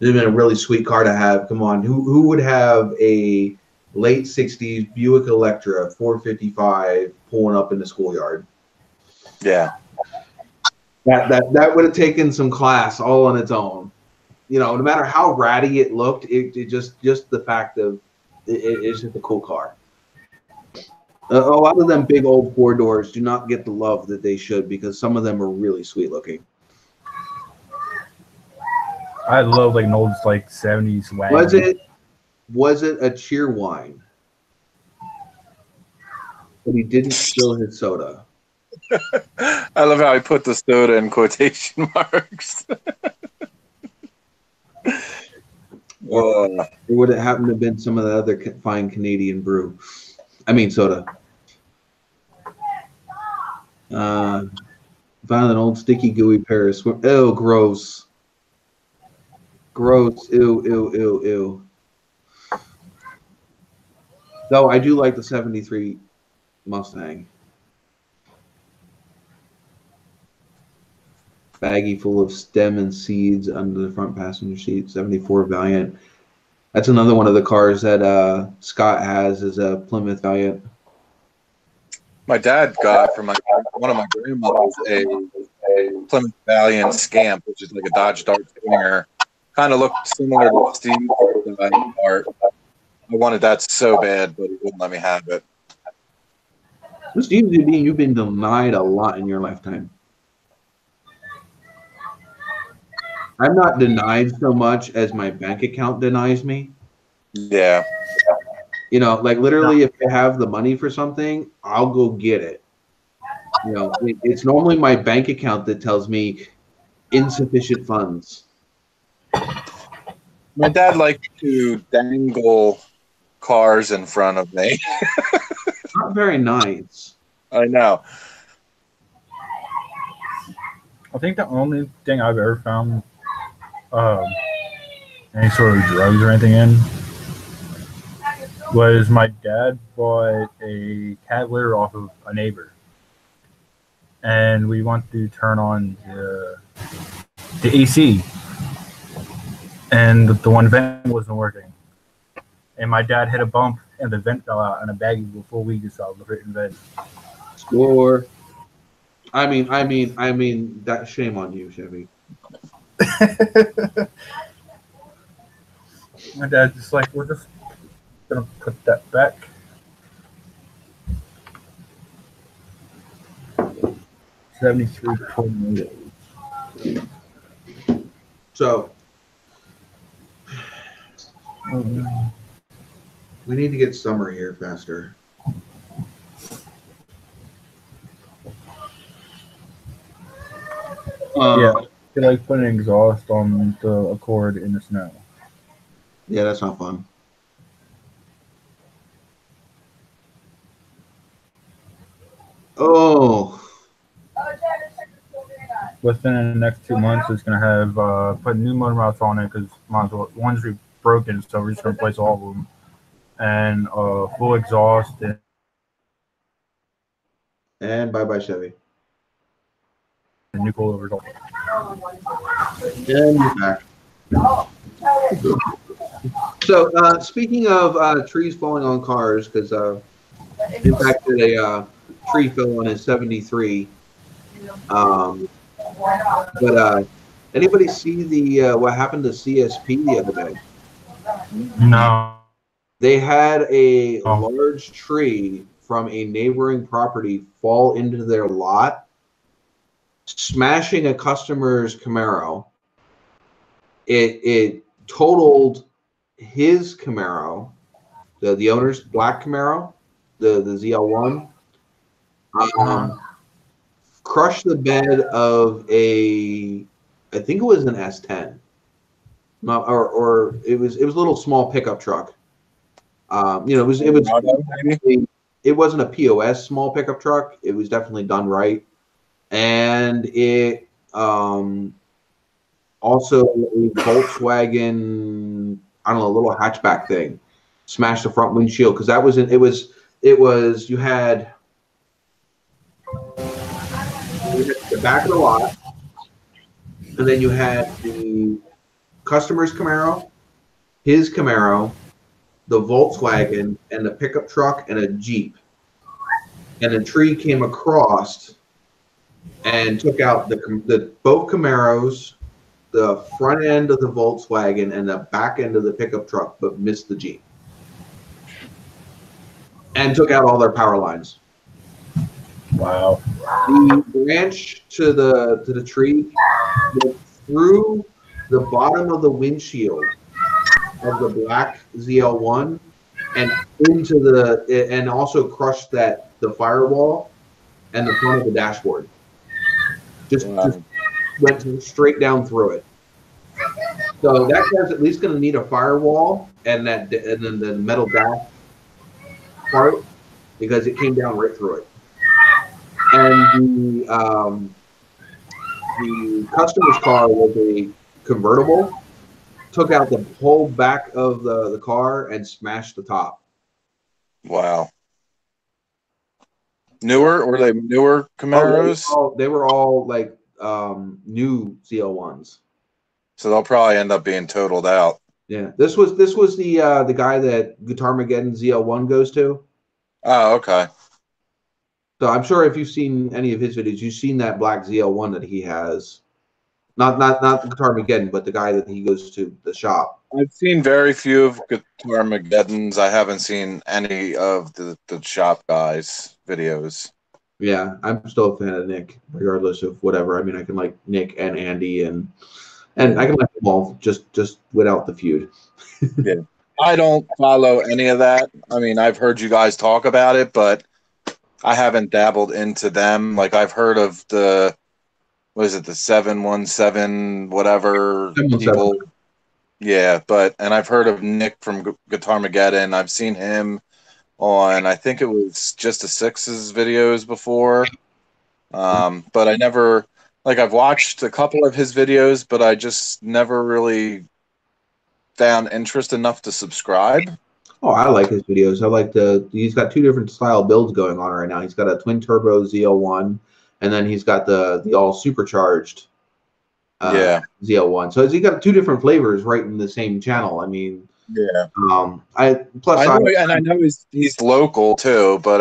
It'd have been a really sweet car to have. Come on, who would have a late '60s Buick Electra 455 pulling up in the schoolyard? Yeah. That would have taken some class all on its own. You know, no matter how ratty it looked, it just the fact of it's just a cool car. A lot of them big old 4-doors do not get the love that they should because some of them are really sweet looking. I love like an old like 70s wagon. Was it a cheer wine? But he didn't spill his soda. I love how I put the soda in quotation marks. Or would it happen to have been some of the other fine Canadian brew? I mean soda. Found an old sticky gooey pair of swim. Oh, gross. Gross. Ew, ew, ew, ew. Though I do like the 73 Mustang. Baggie full of stem and seeds under the front passenger seat. 74 Valiant. That's another one of the cars that Scott has is a Plymouth Valiant. My dad got from one of my grandmothers a Plymouth Valiant Scamp, which is like a Dodge Dart Swinger. Kind of looked similar to Steve's Dart. I wanted that so bad, but he wouldn't let me have it. Steve, you've been denied a lot in your lifetime. I'm not denied so much as my bank account denies me. Yeah. You know, like literally, if I have the money for something, I'll go get it. You know, it's normally my bank account that tells me insufficient funds. My dad liked to dangle cars in front of me. Not very nice. I know. I think the only thing I've ever found any sort of drugs or anything in was my dad bought a cat litter off of a neighbor, and we wanted to turn on the AC, and the one vent wasn't working, and my dad hit a bump and the vent fell out, and a baggie before we just saw the written vent. Score. I mean, that shame on you, Chevy. My dad's just like, we're just gonna put that back. $73 tornadoes. So we need to get summer here faster. Yeah, I feel like putting exhaust on the Accord in the snow. Yeah, that's not fun. Oh. Within the next 2 months, it's gonna have put new motor mouths on it because one's broken, so we're just gonna replace all of them, and full exhaust And bye bye Chevy. and new coilovers. And you're back. So speaking of trees falling on cars, because in fact a tree fell on his 73. But anybody see the what happened to CSP the other day? No. They had a large tree from a neighboring property fall into their lot, smashing a customer's Camaro. It totaled his Camaro, the owner's black Camaro, the ZL1. Crushed the bed of I think it was an S10, or it was a little small pickup truck. You know, it wasn't a POS small pickup truck. It was definitely done right, and it also a Volkswagen, I don't know, a little hatchback thing. smashed the front windshield, because that was you had the back of the lot, and then you had the customer's Camaro, his Camaro, the Volkswagen, and the pickup truck, and a Jeep. And a tree came across and took out the both Camaros, the front end of the Volkswagen, and the back end of the pickup truck, but missed the Jeep. And took out all their power lines. Wow. The branch to the tree went through the bottom of the windshield of the black ZL1 and into and also crushed the firewall and the front of the dashboard. Just went straight down through it. So that car's at least going to need a firewall and then the metal dash part, because it came down right through it. And the customer's car was a convertible, took out the whole back of the car and smashed the top. Wow. Were they newer Camaros? They were all like new ZL1s. So they'll probably end up being totaled out. Yeah, this was the guy that Guitarmageddon ZL1 goes to. Oh, okay. So I'm sure if you've seen any of his videos, you've seen that black ZL1 that he has. Not Guitarmageddon, but the guy that he goes to the shop. I've seen very few of Guitarmageddons. I haven't seen any of the shop guys' videos. Yeah, I'm still a fan of Nick, regardless of whatever. I mean, I can like Nick and Andy, and I can like them all just without the feud. Yeah, I don't follow any of that. I mean, I've heard you guys talk about it, but I haven't dabbled into them. Like, I've heard of the 717 whatever 717. people. Yeah, and I've heard of Nick from Guitarmageddon. I've seen him on, I think it was Just a Six's videos before. But I never, like, I've watched a couple of his videos, but I just never really found interest enough to subscribe. Oh, I like his videos. I like he's got two different style builds going on right now. He's got a twin turbo ZL1, and then he's got the all supercharged ZL1. So he's got two different flavors right in the same channel. I mean, yeah. I know he's local too, but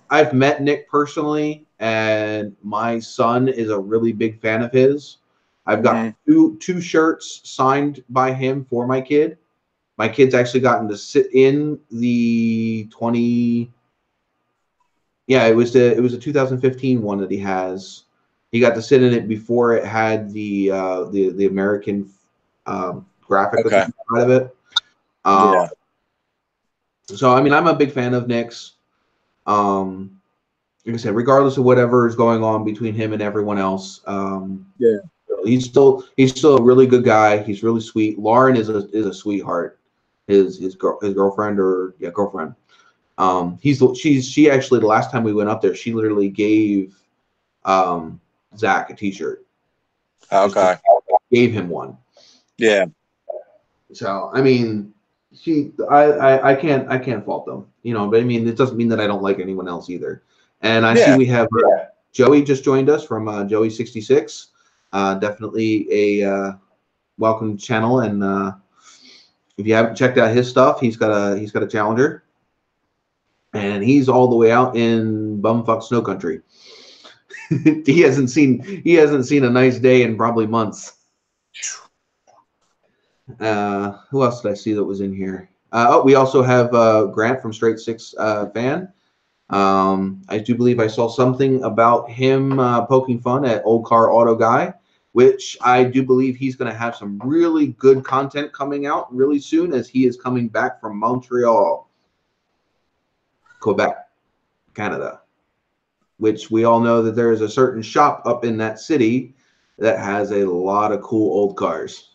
I've met Nick personally, and my son is a really big fan of his. I've got two shirts signed by him for my kid. My kid's actually gotten to sit in the it was a 2015 one that he has. He got to sit in it before it had the American graphic side of it. So I mean, I'm a big fan of Nick's. Like I said, regardless of whatever is going on between him and everyone else, he's still a really good guy. He's really sweet. Lauren is a sweetheart. His girlfriend girlfriend. She actually, the last time we went up there, she literally gave Zach a t-shirt. Okay. Gave him one. Yeah. So I mean, I can't fault them, but I mean, it doesn't mean that I don't like anyone else either. And I see we have Joey just joined us from Joey 66. Definitely a welcome channel, and if you haven't checked out his stuff, he's got a Challenger, and he's all the way out in bumfuck snow country. he hasn't seen a nice day in probably months. Who else did I see that was in here? We also have Grant from Straight Six fan. I do believe I saw something about him poking fun at Old Car Auto Guy, which I do believe he's going to have some really good content coming out really soon, as he is coming back from Montreal, Quebec, Canada, which we all know that there is a certain shop up in that city that has a lot of cool old cars.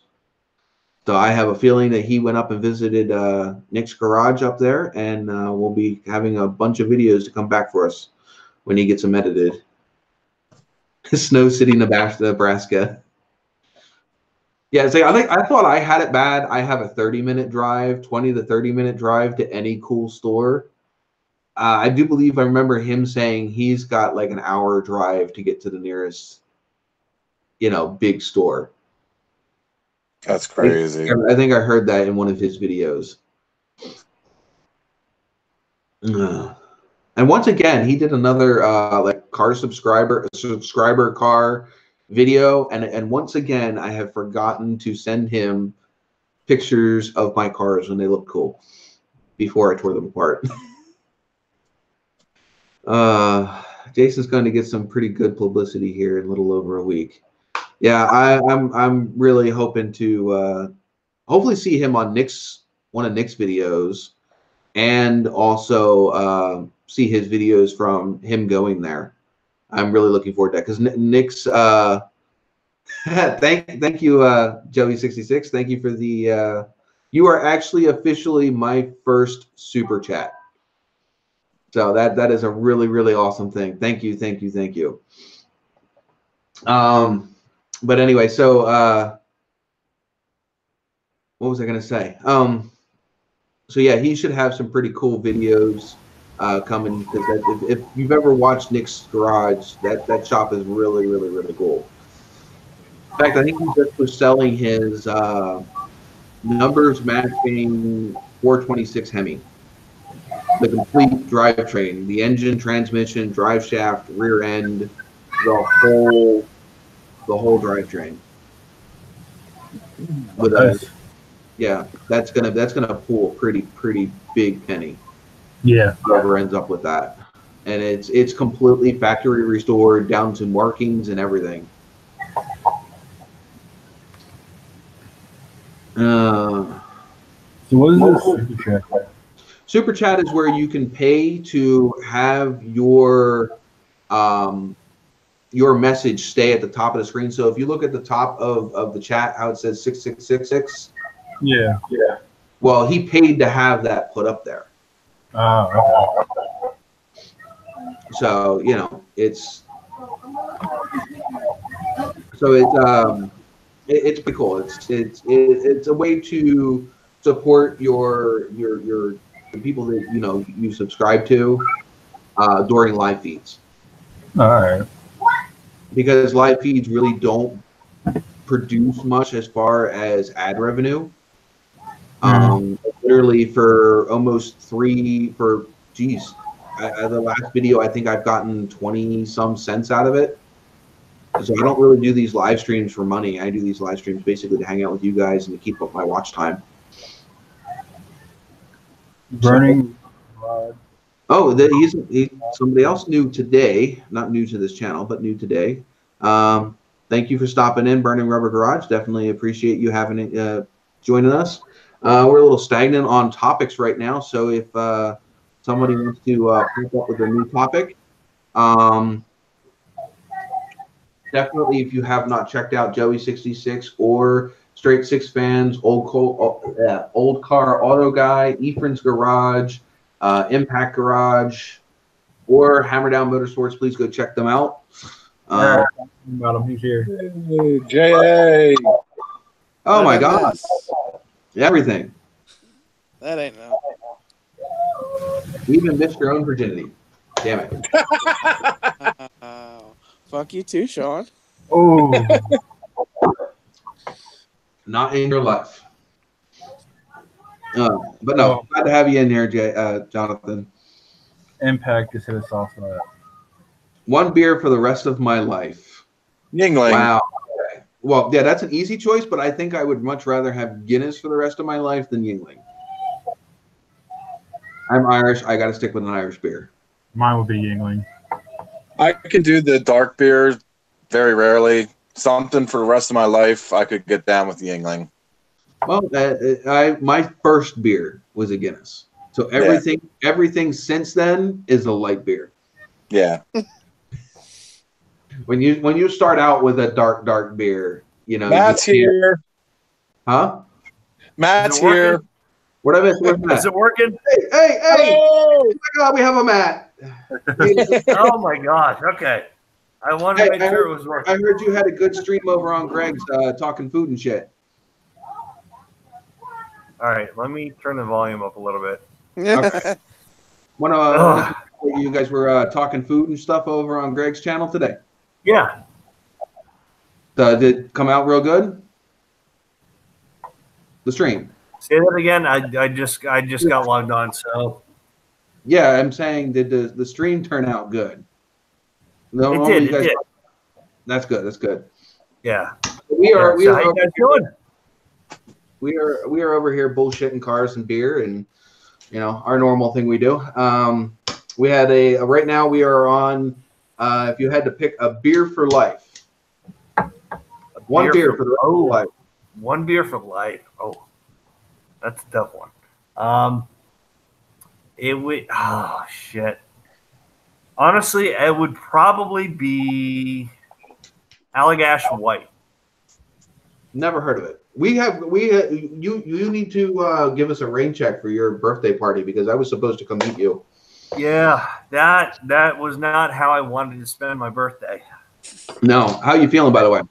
So I have a feeling that he went up and visited Nick's garage up there, and we'll be having a bunch of videos to come back for us when he gets them edited. Snow City, Nebraska. Yeah, so I thought I had it bad. I have a 30-minute drive, 20 to 30-minute drive to any cool store. I do believe I remember him saying he's got like an hour drive to get to the nearest, big store. That's crazy. I think I heard that in one of his videos. And once again, he did another like subscriber car video, and once again, I have forgotten to send him pictures of my cars when they look cool before I tore them apart. Jason's going to get some pretty good publicity here in a little over a week. Yeah, I'm really hoping to hopefully see him on one of Nick's videos, and also see his videos from him going there. I'm really looking forward to that because Nick's. Thank you, Joey66. Thank you for the. You are actually officially my first super chat. So that is a really, really awesome thing. Thank you. But anyway, so what was I gonna say? So yeah, he should have some pretty cool videos coming, because if you've ever watched Nick's garage, that shop is really, really, really cool. In fact, I think he just was selling his numbers matching 426 Hemi. The complete drivetrain, the engine, transmission, drive shaft, rear end, the whole drivetrain. With yeah, that's gonna pull a pretty big penny. Yeah. Whoever ends up with that, and it's completely factory restored down to markings and everything. So what is this super chat? Super chat is where you can pay to have your message stay at the top of the screen. So if you look at the top of the chat, how it says 6666. Yeah. Well, he paid to have that put up there. Oh, okay. So it's pretty cool. It's a way to support the people that you subscribe to during live feeds. All right. Because live feeds really don't produce much as far as ad revenue. Literally for almost the last video, I think I've gotten 20-some cents out of it. So I don't really do these live streams for money. I do these live streams basically to hang out with you guys and to keep up my watch time. Burning. Oh, he's somebody else new today. Not new to this channel, but new today. Thank you for stopping in, Burning Rubber Garage. Definitely appreciate you having joining us. We're a little stagnant on topics right now, so if somebody wants to pick up with a new topic, definitely, if you have not checked out Joey66 or Straight Six Fans, Old Car Auto Guy, Ephraim's Garage, Impact Garage, or Hammer Down Motorsports, please go check them out. About him, he's here. J.A. Oh my God. Everything. That ain't no. You even missed your own virginity. Damn it. Fuck you too, Sean. Oh. Not in your life. But no, glad to have you in here, Jonathan. Impact just hit us off of that. One beer for the rest of my life. Yingling. Wow. Okay. Well, yeah, that's an easy choice, but I think I would much rather have Guinness for the rest of my life than Yingling. I'm Irish. I got to stick with an Irish beer. Mine would be Yingling. I can do the dark beer very rarely. Something for the rest of my life, I could get down with the Yingling. Well, my first beer was a Guinness. So everything since then is a light beer. Yeah. When you start out with a dark beer, Matt's here. Huh? Matt's here. What I missed? Where's Matt? Is it working? Hey! Oh my God, we have a Matt. Oh my gosh. Okay. I wanted to make sure it was working. I heard you had a good stream over on Greg's talking food and shit. All right, let me turn the volume up a little bit. Okay. Wanna you guys were talking food and stuff over on Greg's channel today. Yeah. Did it come out real good? The stream. Say that again. I just got logged on, so Yeah, I'm saying, did the stream turn out good? No, it did. you guys, It did. That's good. That's good. Yeah. We are. So how you guys doing? We are over here bullshitting cars and beer and our normal thing we do. We had right now we are on. If you had to pick a beer for life, one beer for the rest of life. One beer for life. Oh, that's a tough one. It would. Oh shit. Honestly, it would probably be Allagash White. Never heard of it. You need to give us a rain check for your birthday party because I was supposed to come meet you. Yeah, that was not how I wanted to spend my birthday. No, how you feeling, by the way?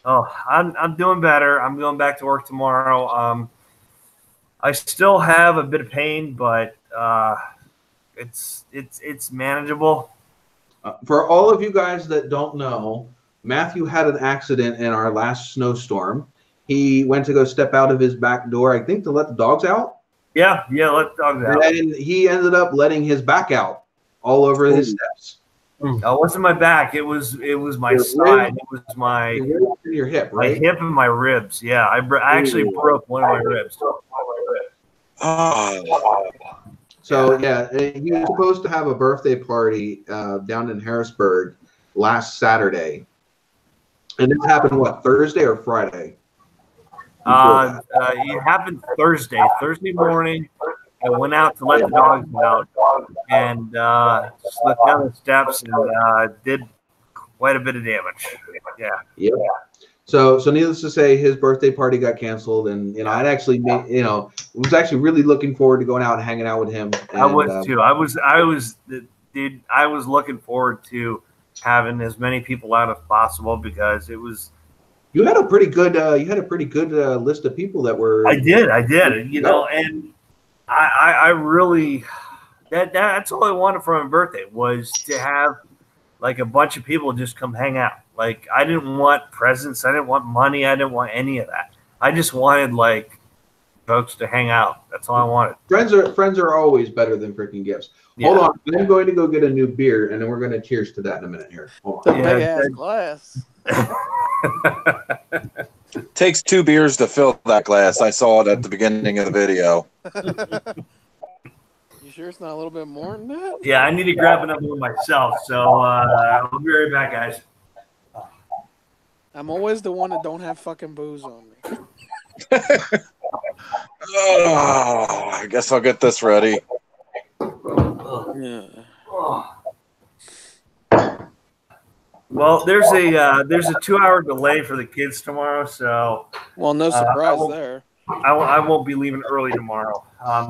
Oh, I'm doing better. I'm going back to work tomorrow. I still have a bit of pain, but it's manageable. For all of you guys that don't know, Matthew had an accident in our last snowstorm. He went to go step out of his back door, I think, to let the dogs out. Yeah, let the dogs out. And he ended up letting his back out all over his steps. It wasn't my back. It was my side. It was my your hip, right? My hip and my ribs. Yeah, I actually broke one of my ribs. So yeah, he was supposed to have a birthday party down in Harrisburg last Saturday, and this happened what, Thursday or Friday? It happened Thursday morning. I went out to let the dogs out and slipped down the steps and did quite a bit of damage. Yeah. So needless to say, his birthday party got canceled, and I'd actually was actually really looking forward to going out and hanging out with him. And, I was too. I was looking forward to having as many people out as possible because it was. You had a pretty good list of people that were. I did. And I really that's all I wanted for my birthday was to have like a bunch of people just come hang out. Like I didn't want presents, I didn't want money, I didn't want any of that. I just wanted like folks to hang out. That's all I wanted. Friends are always better than freaking gifts. Yeah. Hold on, I'm going to go get a new beer, and then we're going to cheers to that in a minute here. Hold on. Big ass glass. It takes 2 beers to fill that glass. I saw it at the beginning of the video. You sure it's not a little bit more than that? Yeah, I need to grab another one myself. So I'll be right back, guys. I'm always the one that don't have fucking booze on me. Oh, I guess I'll get this ready. Yeah. Well, there's a 2-hour delay for the kids tomorrow, so well, no surprise there. I won't be leaving early tomorrow.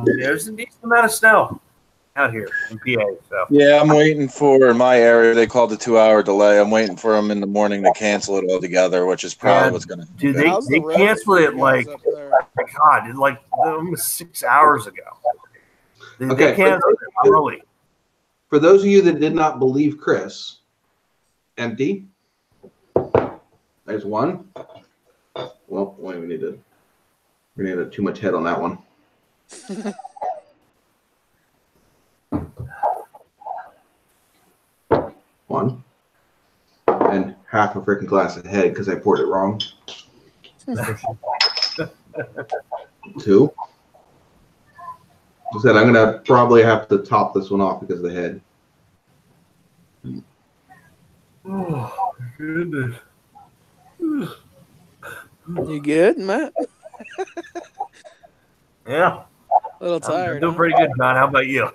There's a decent amount of snow out here in PA. So yeah, I'm waiting for in my area. They called the 2-hour delay. I'm waiting for them in the morning to cancel it altogether, which is probably what's going to happen. Dude, they canceled it like almost 6 hours ago. They canceled it early. For those of you that did not believe Chris, empty. There's one. Well, wait, we need too much head on that one. One. And half a freaking glass of head because I poured it wrong. 2. I said I'm gonna probably have to top this one off because of the head. Oh goodness. You good, Matt? Yeah. A little tired. I'm doing pretty good, John. How about you?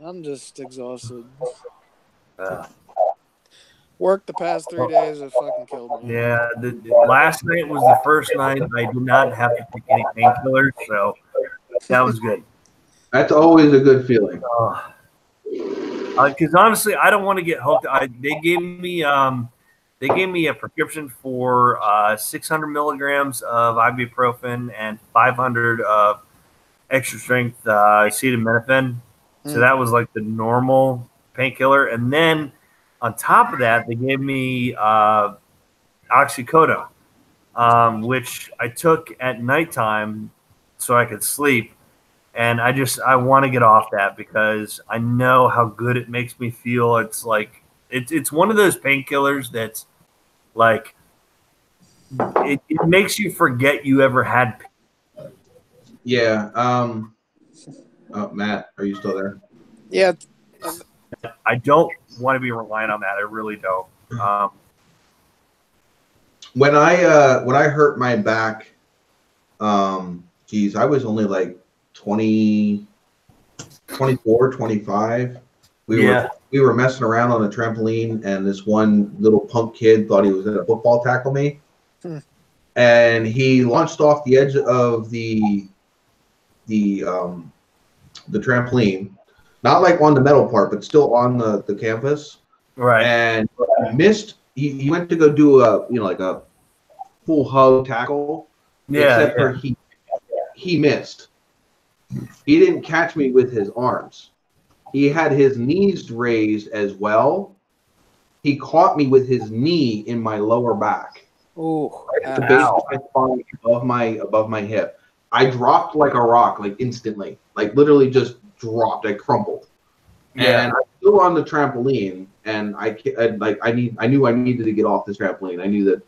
I'm just exhausted. Work the past 3 days have fucking killed me. Yeah, the last night was the first night I did not have to take any painkillers, so that was good. That's always a good feeling. Because honestly, I don't want to get hooked. They gave me They gave me a prescription for 600 milligrams of ibuprofen and 500 of extra strength acetaminophen. So that was like the normal painkiller. And then on top of that, they gave me oxycodone, which I took at nighttime so I could sleep. And I want to get off that because I know how good it makes me feel. It's like it's one of those painkillers that's like it makes you forget you ever had pain. Yeah. Oh, Matt, are you still there? Yeah. I don't want to be reliant on that. I really don't. When I hurt my back, geez, I was only like 20, 24, 25. We were messing around on a trampoline, and this one little punk kid thought he was going to football tackle me, and he launched off the edge of the trampoline, not like on the metal part, but still on the canvas. Right. And missed. He went to go do like a full hug tackle. Yeah. Except for he missed. He didn't catch me with his arms. He had his knees raised as well. He caught me with his knee in my lower back. Oh, The base of my spine above my hip. I dropped like a rock, like instantly, like literally just dropped. I crumpled, and I'm still on the trampoline. And I knew I needed to get off this trampoline. I knew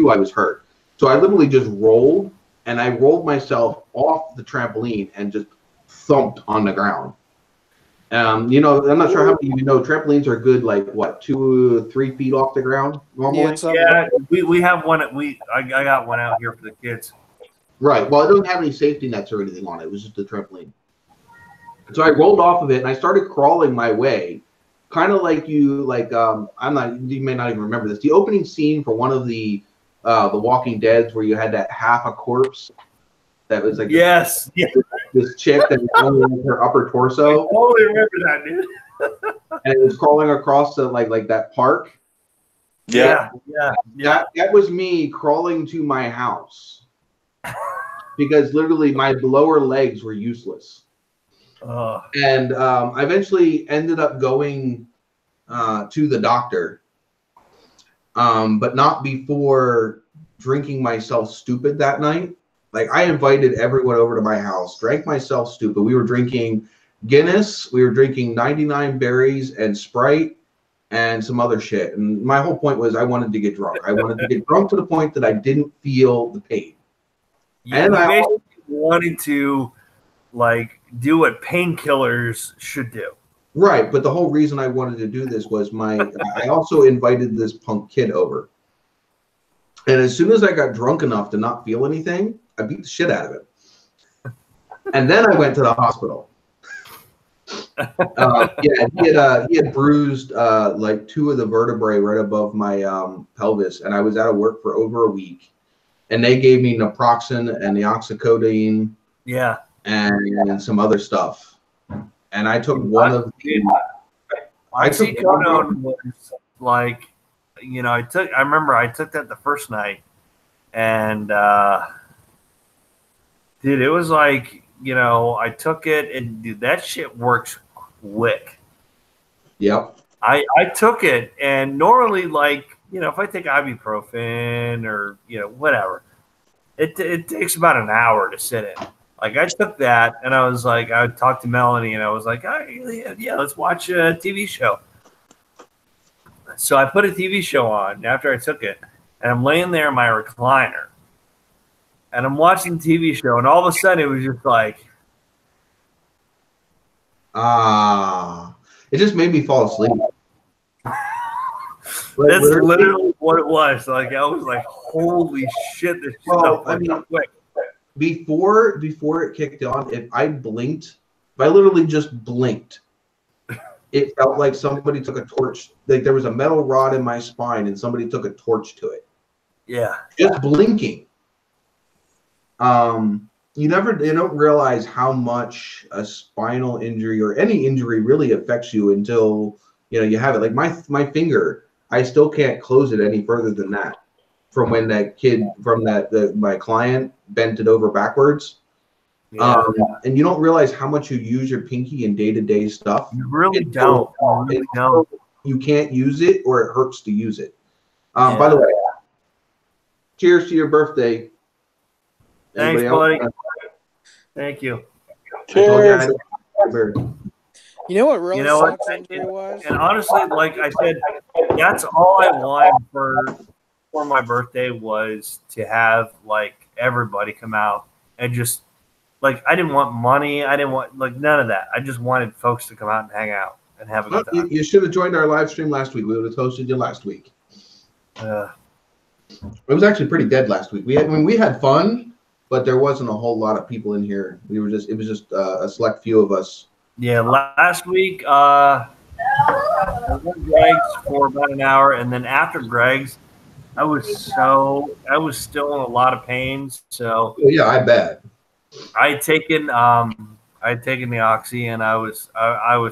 I was hurt, so I literally just rolled, and I rolled myself off the trampoline and just thumped on the ground. I'm not sure how many of you know trampolines are good, like what, 2 or 3 feet off the ground normally. Yeah, we have one. I got one out here for the kids. Right. Well, it doesn't have any safety nets or anything on it. It was just a trampoline. So I rolled off of it and I started crawling my way, kind of like you may not even remember this. The opening scene for one of the Walking Deads where you had that half a corpse that was like this chick that was only her upper torso. I totally remember that, dude. And it was crawling across the like that park. Yeah. That was me crawling to my house. Because literally my lower legs were useless. And I eventually ended up going to the doctor, but not before drinking myself stupid that night. Like, I invited everyone over to my house, drank myself stupid. We were drinking Guinness, we were drinking 99 berries and Sprite and some other shit. And my whole point was I wanted to get drunk. I wanted to get drunk to the point that I didn't feel the pain. And I basically wanted to like do what painkillers should do. Right, but the whole reason I wanted to do this was I also invited this punk kid over. And as soon as I got drunk enough to not feel anything, I beat the shit out of him. And then I went to the hospital. He had bruised like 2 of the vertebrae right above my pelvis, and I was out of work for over a week. And they gave me naproxen and the oxycodone, and some other stuff. And I took one of the. Oxycodone was like, I remember I took that the first night, and dude, it was like, I took it, and dude, that shit works quick. Yep. I took it, and normally, like, if I take ibuprofen or, whatever, it takes about an hour to sit in. Like, I took that, and I was like, I would talk to Melanie, and I was like, yeah, let's watch a TV show. So I put a TV show on after I took it, and I'm laying there in my recliner, and I'm watching the TV show, and all of a sudden, it was just like, it just made me fall asleep. That's literally what it was. Like, I was like, holy shit, this stuff went quick. Before it kicked on, if I literally just blinked, it felt like somebody took a torch. Like, there was a metal rod in my spine and somebody took a torch to it. Yeah. Just blinking. You don't realize how much a spinal injury or any injury really affects you until, you have it. Like my finger, I still can't close it any further than that. From when that kid, from my client bent it over backwards. Yeah. And you don't realize how much you use your pinky in day-to-day stuff. You really don't. You really don't. You can't use it, or it hurts to use it. Yeah. By the way, cheers to your birthday. Thanks, Anybody buddy. else? Thank you. Cheers. You know what really You know what? sucks injury-wise? And honestly, like I said, that's all I wanted for my birthday was to have like everybody come out and just like I didn't want money, I didn't want like none of that. I just wanted folks to come out and hang out and have a good time. You should have joined our live stream last week. We would have hosted you last week. It was actually pretty dead last week. We had fun, but there wasn't a whole lot of people in here. It was just a select few of us. Yeah, last week I went Greg's for about an hour, and then after Greg's, I was still in a lot of pain. So yeah, I bet. I had taken the oxy, and I was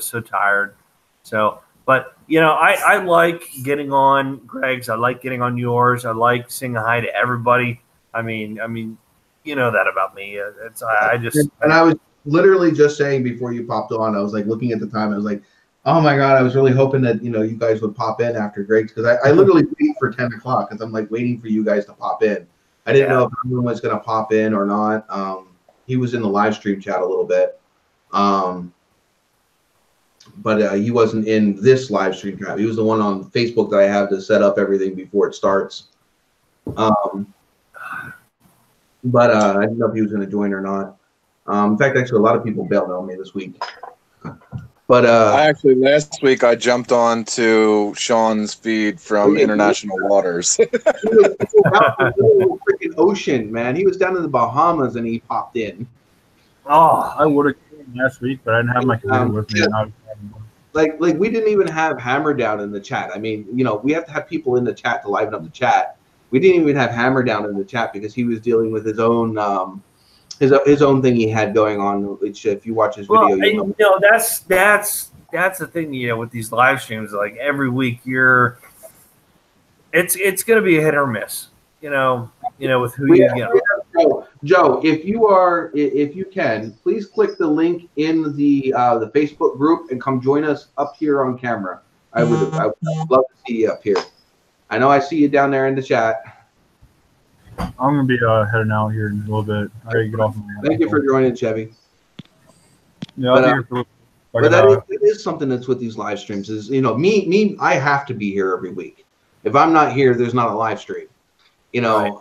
so tired. So, but you know, I like getting on Greg's. I like getting on yours. I like saying hi to everybody. I mean, you know that about me. I was literally just saying before you popped on, I was like looking at the time. I was like, oh my God, I was really hoping that, you guys would pop in after Greg's, because I literally wait for 10 o'clock because I'm like waiting for you guys to pop in. I didn't know if anyone was going to pop in or not. He was in the live stream chat a little bit. But he wasn't in this live stream chat. He was the one on Facebook that I have to set up everything before it starts. But I didn't know if he was going to join or not. In fact, actually, a lot of people bailed on me this week. But actually, last week I jumped on to Sean's feed from International Waters. He was out in the freaking ocean, man. He was down in the Bahamas and he popped in. Oh, I would have came last week, but I didn't have my computer with me. Yeah. Like we didn't even have Hammer down in the chat. I mean, we have to have people in the chat to liven up the chat. We didn't even have Hammer down in the chat because he was dealing with his own his own thing he had going on. Which, if you watch his video, that's the thing. With these live streams, like every week, it's going to be a hit or miss. With who you get. Joe, if you can, please click the link in the Facebook group and come join us up here on camera. I would love to see you up here. I know I see you down there in the chat. I'm gonna be heading out here in a little bit. I gotta get off. Thank you for joining, Chevy. Yeah, I'll be here for but that is something that's with these live streams. Is me, I have to be here every week. If I'm not here, there's not a live stream. Right.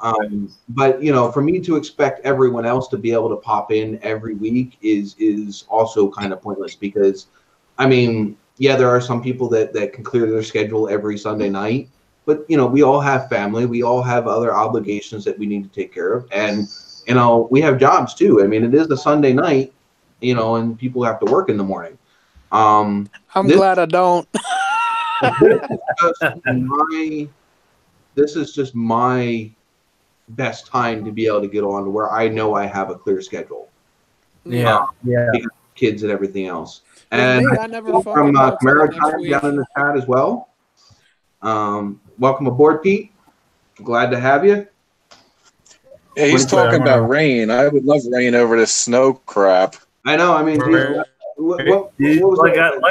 But for me to expect everyone else to be able to pop in every week is also kind of pointless, because there are some people that can clear their schedule every Sunday night, but we all have family, we all have other obligations that we need to take care of, and we have jobs too. It is the Sunday night, and people have to work in the morning. I'm glad I don't. This is just my best time to be able to get on where I know I have a clear schedule. Yeah. Because of kids and everything else. With And me, I never from Maritime week. down in the chat as well. Welcome aboard, Pete. Glad to have you. Yeah, he's talking about rain. I would love rain over this snow crap. I know. Like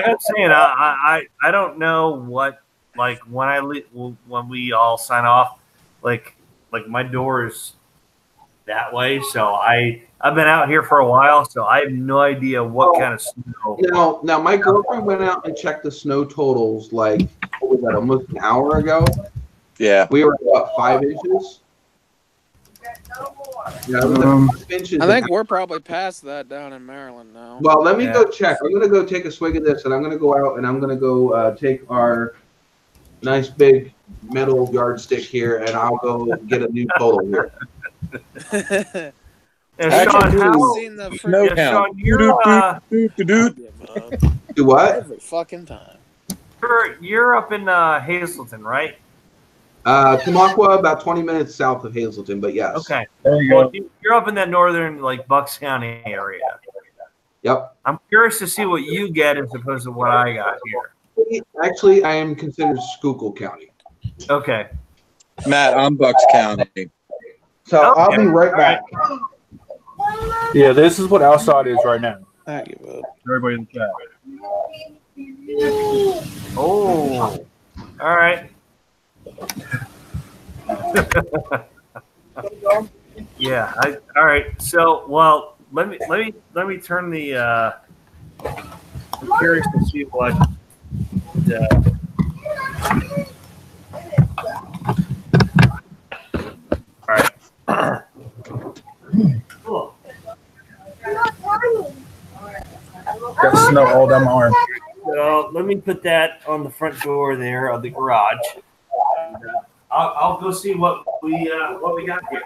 I'm saying, I don't know what. Like when we all sign off, like my door is that way, so I've been out here for a while, so I have no idea what kind of snow. Now my girlfriend went out and checked the snow totals what was that, almost an hour ago? Yeah. We were about 5 inches. Yeah, I think we're probably past that down in Maryland now. Well, let me go check. I'm gonna go take a swig of this, and I'm gonna go out and I'm gonna go take our nice big metal yardstick here, and I'll go get a new total here. Sean, Do what? Every fucking time. You're up in Hazleton, right? Tamaqua, about 20 minutes south of Hazleton, but yes. Okay. There you go. You're up in that northern, Bucks County area. Yep. I'm curious to see what you get as opposed to what I got here. Actually, I am considered Schuylkill County. Okay. Matt, I'm Bucks County. So I'll be Okay. right back. Yeah, this is what outside is right now. I give up. Everybody in the chat. Oh. All right. Yeah. All right. So, well, let me turn the. I'm curious to see what. All right. Got snow all down my arm. So let me put that on the front door there of the garage. And, I'll go see what we got here.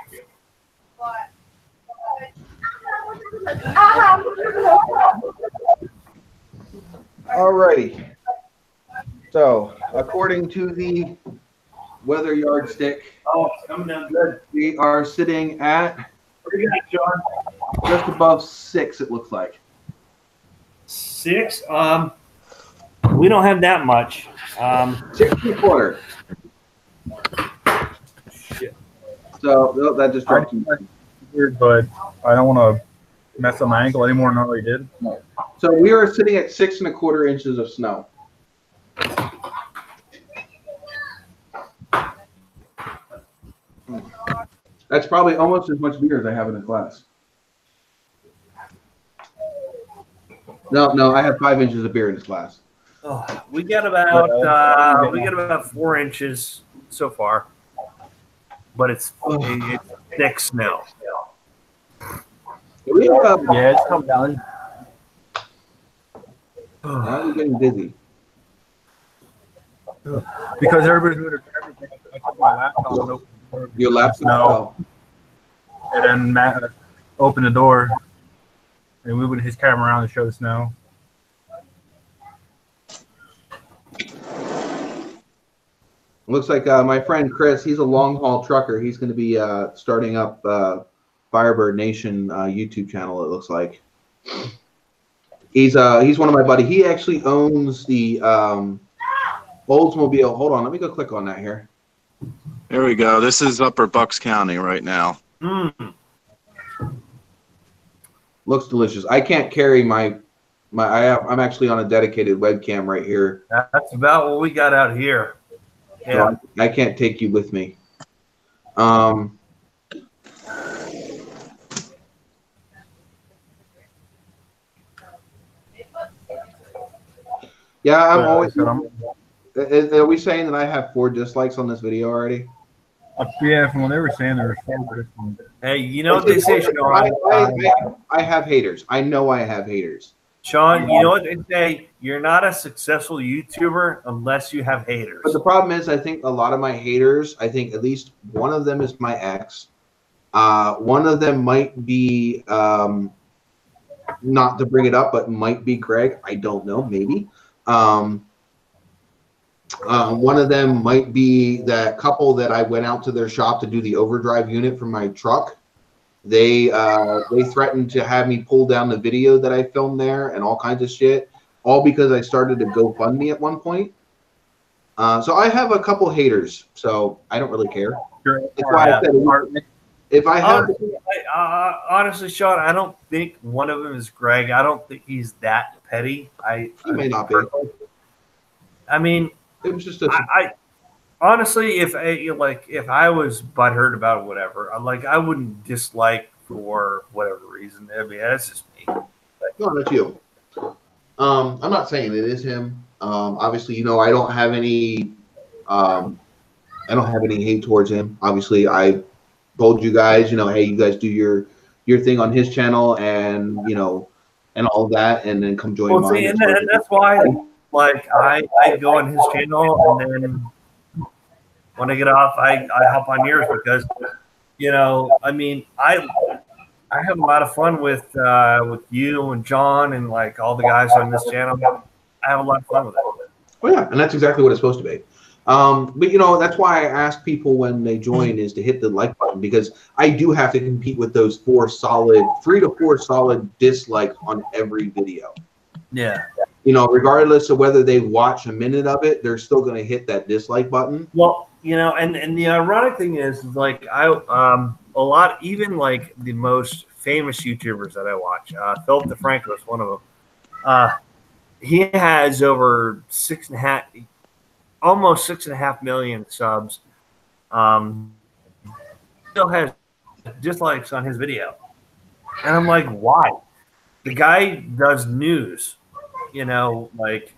Alrighty. So, according to the weather yardstick, Oh, it's coming down good. we are sitting at What do you got, John? just above 6, it looks like. 6. We don't have that much. 6.25. Shit. So, no, that just dropped. Weird, but I don't want to mess up my ankle anymore than I already did. So, we are sitting at 6.25 inches of snow. That's probably almost as much beer as I have in a glass. No, I have 5 inches of beer in this glass. Oh, we got about 4 inches so far, but it's thick snow. Yeah, it's come down. Now we're getting dizzy. Because everybody's doing everything. I took my laptop and opened the door. Your laptop? No. And then Matt opened the door and moving his camera around to show the snow. Looks like my friend Chris, he's a long haul trucker. He's going to be starting up Firebird Nation YouTube channel, it looks like. He's one of my buddies. He actually owns the Oldsmobile. Hold on, let me go click on that here. There we go. This is Upper Bucks County right now. Looks delicious. I can't carry I'm actually on a dedicated webcam right here. That's about what we got out here. Yeah. So I can't take you with me. Yeah, I'm always. Are we saying that I have 4 dislikes on this video already? Yeah, from what they were saying, there were 4 different. Hey, you know what they say, Sean? I have haters. I know I have haters. Sean, you know what they say? You're not a successful YouTuber unless you have haters. But the problem is, I think a lot of my haters, I think at least one of them is my ex. One of them might be, not to bring it up, but might be Greg. I don't know, maybe. One of them might be that couple that I went out to their shop to do the overdrive unit for my truck. They threatened to have me pull down the video that I filmed there and all kinds of shit, all because I started a GoFundMe at one point. So I have a couple haters, so I don't really care. That's why I said if I have, honestly, Sean, I don't think one of them is Greg. I don't think he's that petty. He may not be. I mean, it was just honestly, if I was butthurt about whatever, I wouldn't dislike for whatever reason. I mean, that's just me. No, that's you. I'm not saying it is him. Obviously, you know, I don't have any hate towards him. Obviously, I told you guys, you know, hey, you guys do your thing on his channel, and you know, and all of that, and then come join mine. See, and that's why, I go on his channel, and then when I get off, I hop on yours because, you know, I mean, I have a lot of fun with you and John and all the guys on this channel. I have a lot of fun with it. Oh yeah, and that's exactly what it's supposed to be. But you know, that's why I ask people when they join is to hit the like button, because I do have to compete with those 3 to 4 solid dislikes on every video. Yeah. you know, regardless of whether they watch a minute of it, they're still going to hit that dislike button. Well, you know, and the ironic thing is like a lot, even like the most famous YouTubers that I watch, Philip DeFranco is one of them. He has over almost 6.5 million subs. Still has dislikes on his video, and I'm like, why? The guy does news, you know, like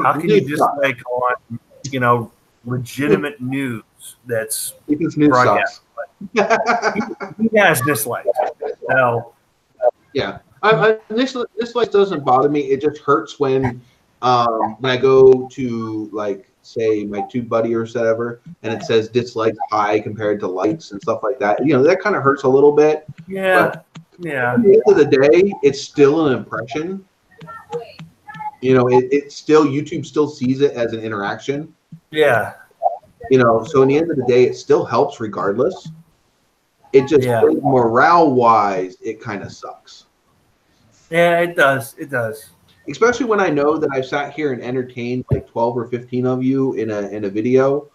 how can you dislike on, you know, legitimate news that's because news broadcast? He has dislikes. So yeah, this like doesn't bother me. It just hurts when I go to like say my TubeBuddy or whatever, and it says dislikes high compared to likes and stuff like that. You know, that kind of hurts a little bit. Yeah, but yeah. At the end of the day, it's still an impression. You know, it still YouTube still sees it as an interaction. Yeah. You know, so in the end of the day, it still helps regardless. It just morale wise, it kind of sucks. Yeah, it does. It does. Especially when I know that I've sat here and entertained like 12 or 15 of you in a video,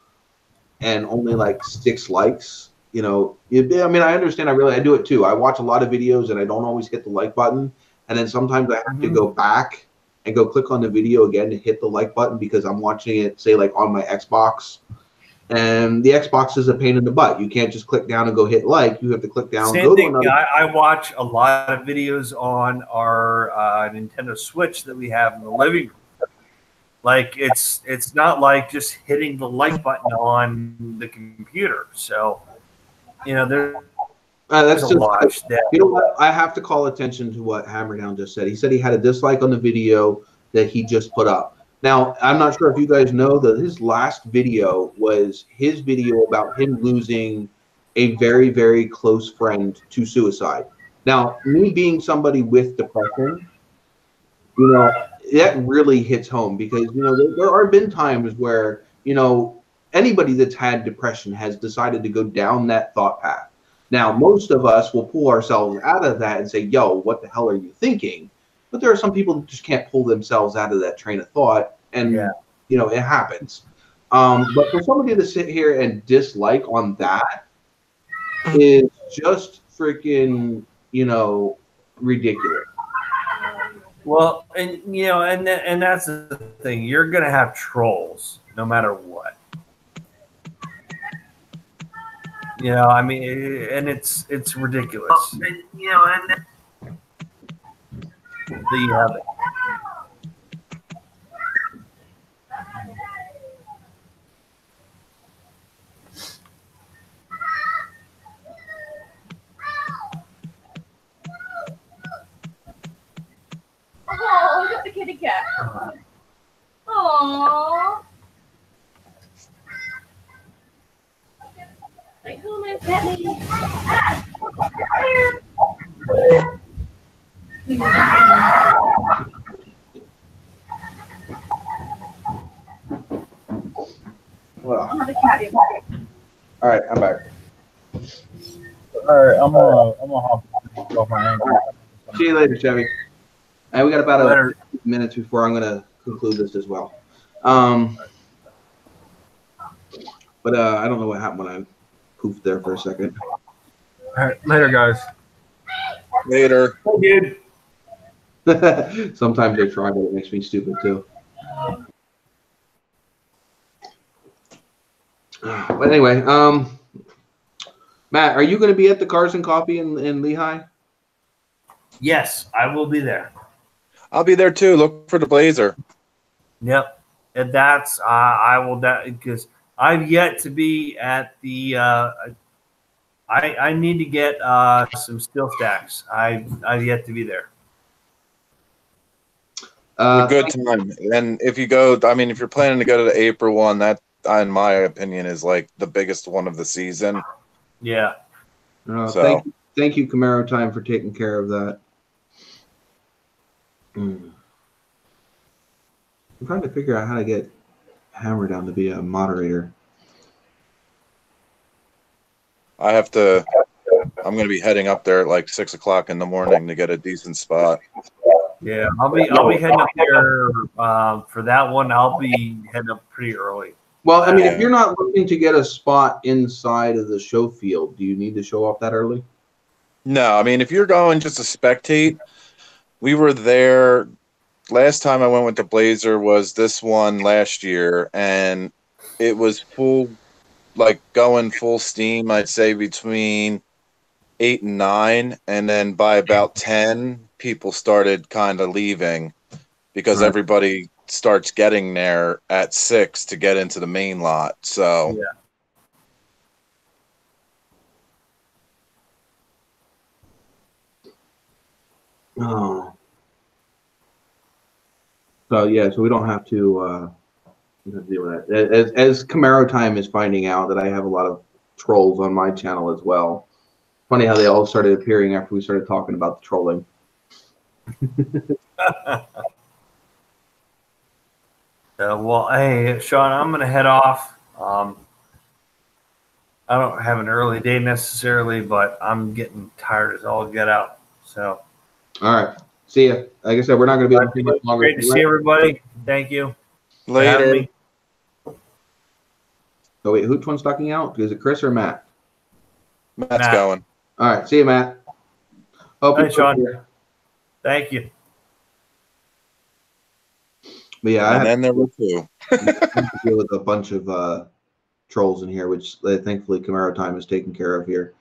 and only like 6 likes. You know, I mean, I understand. I do it too. I watch a lot of videos and I don't always hit the like button, and then sometimes I have to go back and go click on the video again to hit the like button because I'm watching it, say, like on my Xbox. And the Xbox is a pain in the butt. You can't just click down and go hit like. You have to click down. Same thing. I watch a lot of videos on our Nintendo Switch that we have in the living room. Like it's not like just hitting the like button on the computer. So, you know, that's a lot. You know what? I have to call attention to what Hammerdown just said. He said he had a dislike on the video that he just put up. Now, I'm not sure if you guys know that his last video was his video about him losing a very, very close friend to suicide. Now, me being somebody with depression, you know, that really hits home because, you know, there have been times where, you know, anybody that's had depression has decided to go down that thought path. Now, most of us will pull ourselves out of that and say, yo, what the hell are you thinking? But there are some people that just can't pull themselves out of that train of thought, and you know, it happens. But for somebody to sit here and dislike on that is just freaking, you know, ridiculous. Well, and you know, and that's the thing. You're gonna have trolls no matter what. You know, I mean, and it's ridiculous. And, you know, and there you have it. Oh, look at the kitty cat. Aww. Like, who am I petting? Ah! Well, Oh, the cat is. all right, I'm back. All right, I'm gonna hop off my anchor. See you later, Chevy. And we got about a minute before I'm going to conclude this as well. But I don't know what happened when I poofed there for a second. All right, later, guys. Later. Dude. Sometimes I try, but it makes me stupid too. But anyway, Matt, are you going to be at the Cars and Coffee in Lehigh? Yes, I will be there. I'll be there too. Look for the Blazer. Yep, and that's I will because I've yet to be at the. I need to get some steel stacks. I've yet to be there. A good time. And if you go, I mean, if you're planning to go to the April one, that, in my opinion, is like the biggest one of the season. Yeah. So thank you, Camaro Time, for taking care of that. I'm trying to figure out how to get Hammerdown to be a moderator. I'm going to be heading up there at like 6 o'clock in the morning to get a decent spot. Yeah, I'll be heading up there for that one. I'll be heading up pretty early. Well, I mean, if you're not looking to get a spot inside of the show field, do you need to show up that early? No, I mean, if you're going just to spectate, we were there. Last time I went with the Blazer was this one last year, and it was full, like going full steam, I'd say between 8 and 9. And then by about 10, people started kind of leaving because Right. everybody starts getting there at 6 to get into the main lot. So, Yeah. Oh. So yeah, so we don't have to deal with that. As Camaro Time is finding out that I have a lot of trolls on my channel as well. Funny how they all started appearing after we started talking about the trolling. Well, hey, Sean, I'm going to head off. I don't have an early day necessarily, but I'm getting tired as all get out. So, all right, see ya. Like I said, we're not going to be able to do much longer. Great to see everybody. Thank you. later. Oh wait, which one's ducking out? Is it Chris or Matt? Matt's going. All right, see you, Matt. Hope Hi, you Sean. here. Thank you. But yeah, And then there were 2. I have to deal with a bunch of trolls in here, which thankfully Camaro Time is taken care of here.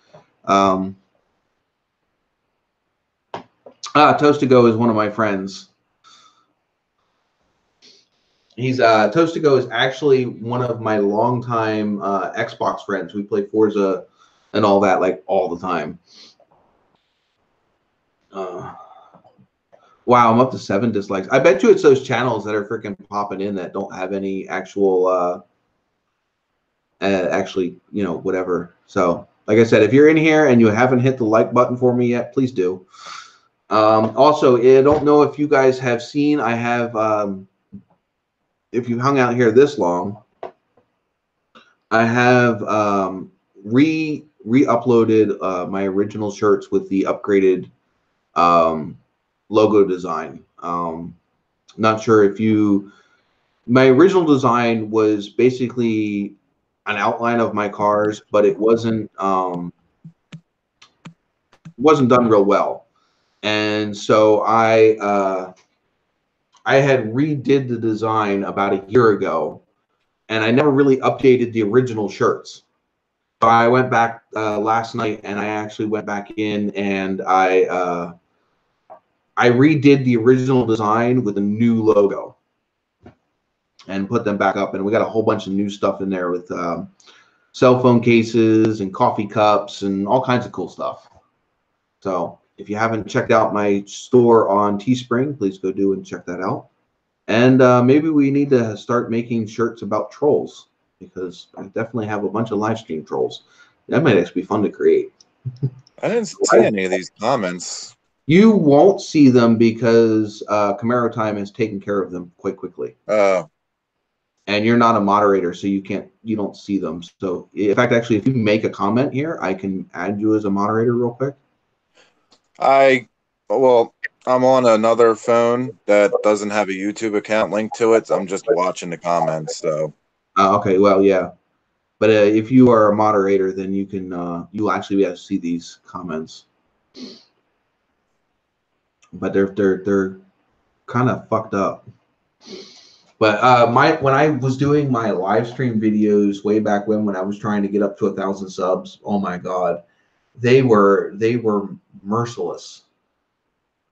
Toast to Go is one of my friends. He's Toast to Go is actually one of my longtime Xbox friends. We play Forza and all that like all the time. Wow, I'm up to 7 dislikes. I bet you it's those channels that are freaking popping in that don't have any actual actually, you know, whatever. So, like I said, if you're in here and you haven't hit the like button for me yet, please do. Also, I don't know if you guys have seen, I have, if you've hung out here this long, I have re-uploaded my original shirts with the upgraded logo design. Not sure if you, my original design was basically an outline of my cars, but it wasn't done real well. And so I had redid the design about a year ago, and I never really updated the original shirts. So I went back last night, and I actually went back in and I redid the original design with a new logo and put them back up. And we got a whole bunch of new stuff in there with cell phone cases and coffee cups and all kinds of cool stuff. So if you haven't checked out my store on Teespring, please go do and check that out. And maybe we need to start making shirts about trolls, because I definitely have a bunch of live stream trolls. That might actually be fun to create. I didn't see any of these comments. You won't see them because Camaro Time has taken care of them quite quickly. And you're not a moderator, so you don't see them. So in fact, actually, if you make a comment here, I can add you as a moderator real quick. Well, I'm on another phone that doesn't have a YouTube account linked to it. So I'm just watching the comments. So okay, well, yeah. But if you are a moderator, then you can you'll actually be able to see these comments. But they're kind of fucked up. But when I was doing my live stream videos way back when I was trying to get up to 1,000 subs, oh my god, they were merciless.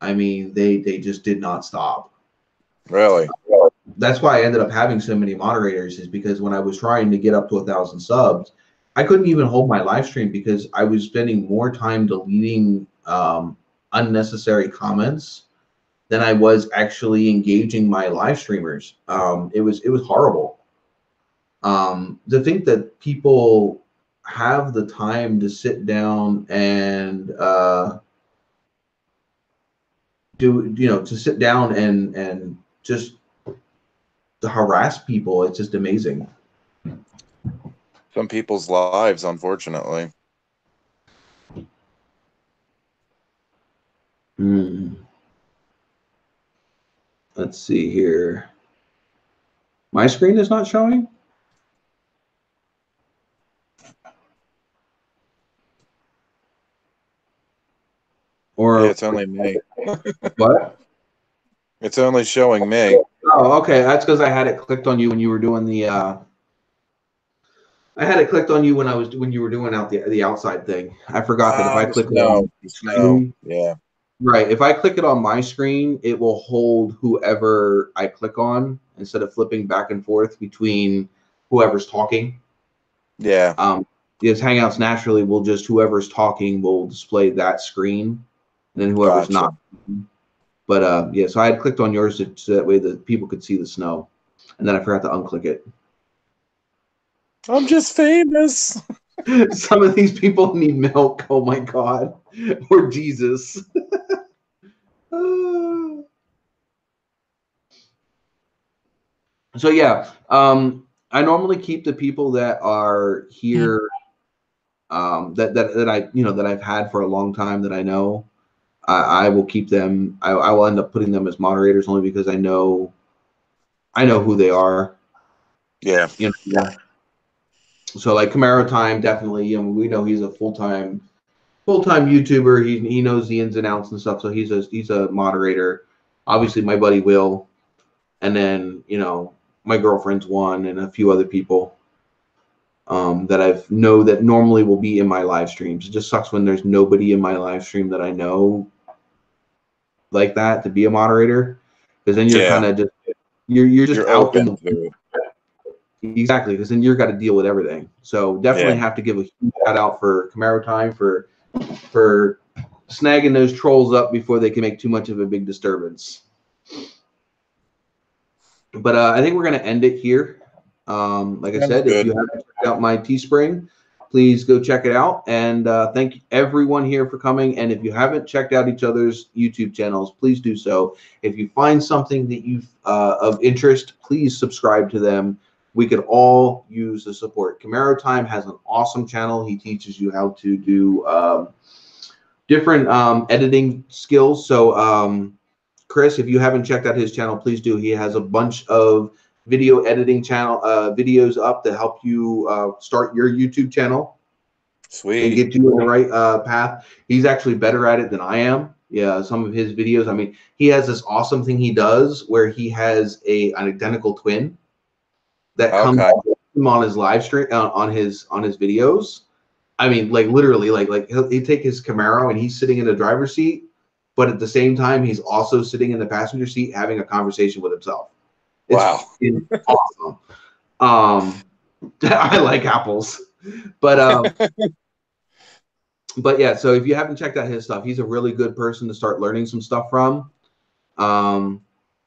I mean, they just did not stop. really, that's why I ended up having so many moderators, is because when I was trying to get up to 1,000 subs, I couldn't even hold my live stream because I was spending more time deleting unnecessary comments than I was actually engaging my live streamers. It was horrible. To think that people have the time to sit down and to sit down and just to harass people, it's just amazing. some people's lives, unfortunately. let's see here. My screen is not showing? Or Yeah, it's only me. what? It's only showing me. Oh, okay. That's because I had it clicked on you when you were doing the. I had it clicked on you when you were doing out the outside thing. I forgot that if I click it on the snow. Yeah. right, if I click it on my screen, it will hold whoever I click on instead of flipping back and forth between whoever's talking. Yeah. Because Hangouts naturally will just whoever's talking will display that screen, and then whoever's Gotcha. not. But yeah, so I had clicked on yours so that way the people could see the snow, and then I forgot to unclick it. I'm just famous. Some of these people need milk. Oh my God, or Jesus. So yeah, I normally keep the people that are here, that I that I've had for a long time that I know. I will keep them. I will end up putting them as moderators only because I know who they are. Yeah. You know. So like Camaro Time, definitely. We know he's a full-time YouTuber. He knows the ins and outs and stuff. So he's a moderator. Obviously, my buddy Will, and then my girlfriend's one, and a few other people that I know that normally will be in my live streams. It just sucks when there's nobody in my live stream that I know like that to be a moderator, because then you're kind of just you're just You're out in open the to it. exactly, because then you're got to deal with everything. So definitely have to give a huge shout out for Camaro Time for snagging those trolls up before they can make too much of a big disturbance. But I think we're going to end it here. Like I said, if you haven't checked out my Teespring, please go check it out. And thank everyone here for coming. And if you haven't checked out each other's YouTube channels, please do so. If you find something that you of interest, please subscribe to them. We could all use the support. Camaro Time has an awesome channel. He teaches you how to do different editing skills. So Chris, if you haven't checked out his channel, please do. He has a bunch of video editing videos up to help you start your YouTube channel. Sweet. And get you in the right path. He's actually better at it than I am. Yeah, some of his videos. I mean, he has this awesome thing he does where he has an identical twin that comes on his live stream on his videos. I mean, like literally, like he'd take his Camaro and he's sitting in the driver's seat, but at the same time, he's also sitting in the passenger seat having a conversation with himself. It's awesome. I like apples, but but yeah. So if you haven't checked out his stuff, he's a really good person to start learning some stuff from.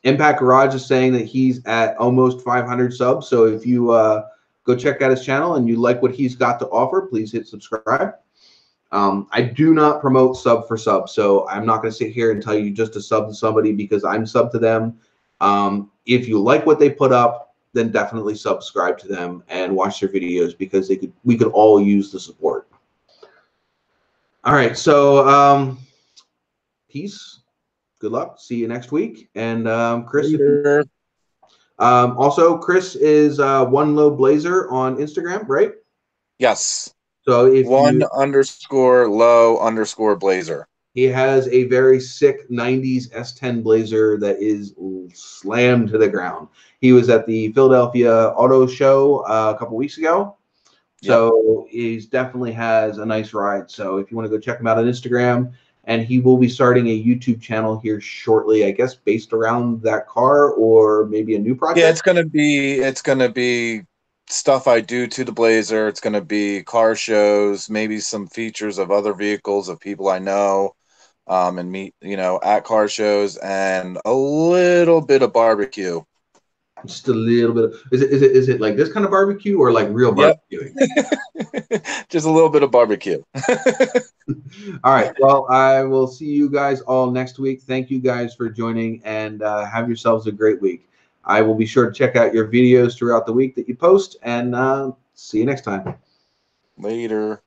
Impact Garage is saying that he's at almost 500 subs. So if you go check out his channel and you like what he's got to offer, please hit subscribe. I do not promote sub for sub, so I'm not going to sit here and tell you just to sub to somebody because I'm sub to them. If you like what they put up, then definitely subscribe to them and watch their videos because we could all use the support. All right, so peace. Good luck. See you next week. And Chris, also Chris is One Low Blazer on Instagram, right? Yes. So if _low_blazer. He has a very sick 90s S10 Blazer that is slammed to the ground. He was at the Philadelphia Auto Show a couple weeks ago. So he definitely has a nice ride. So if you want to go check him out on Instagram, and he will be starting a YouTube channel here shortly, I guess, based around that car or maybe a new project. Yeah, it's gonna be stuff I do to the Blazer. It's gonna be car shows, maybe some features of other vehicles of people I know, and meet at car shows, and a little bit of barbecue. Just a little bit of, is it like this kind of barbecue or like real barbecue? Just a little bit of barbecue. All right. Well, I will see you guys all next week. Thank you guys for joining, and have yourselves a great week. I will be sure to check out your videos throughout the week that you post, and see you next time. Later.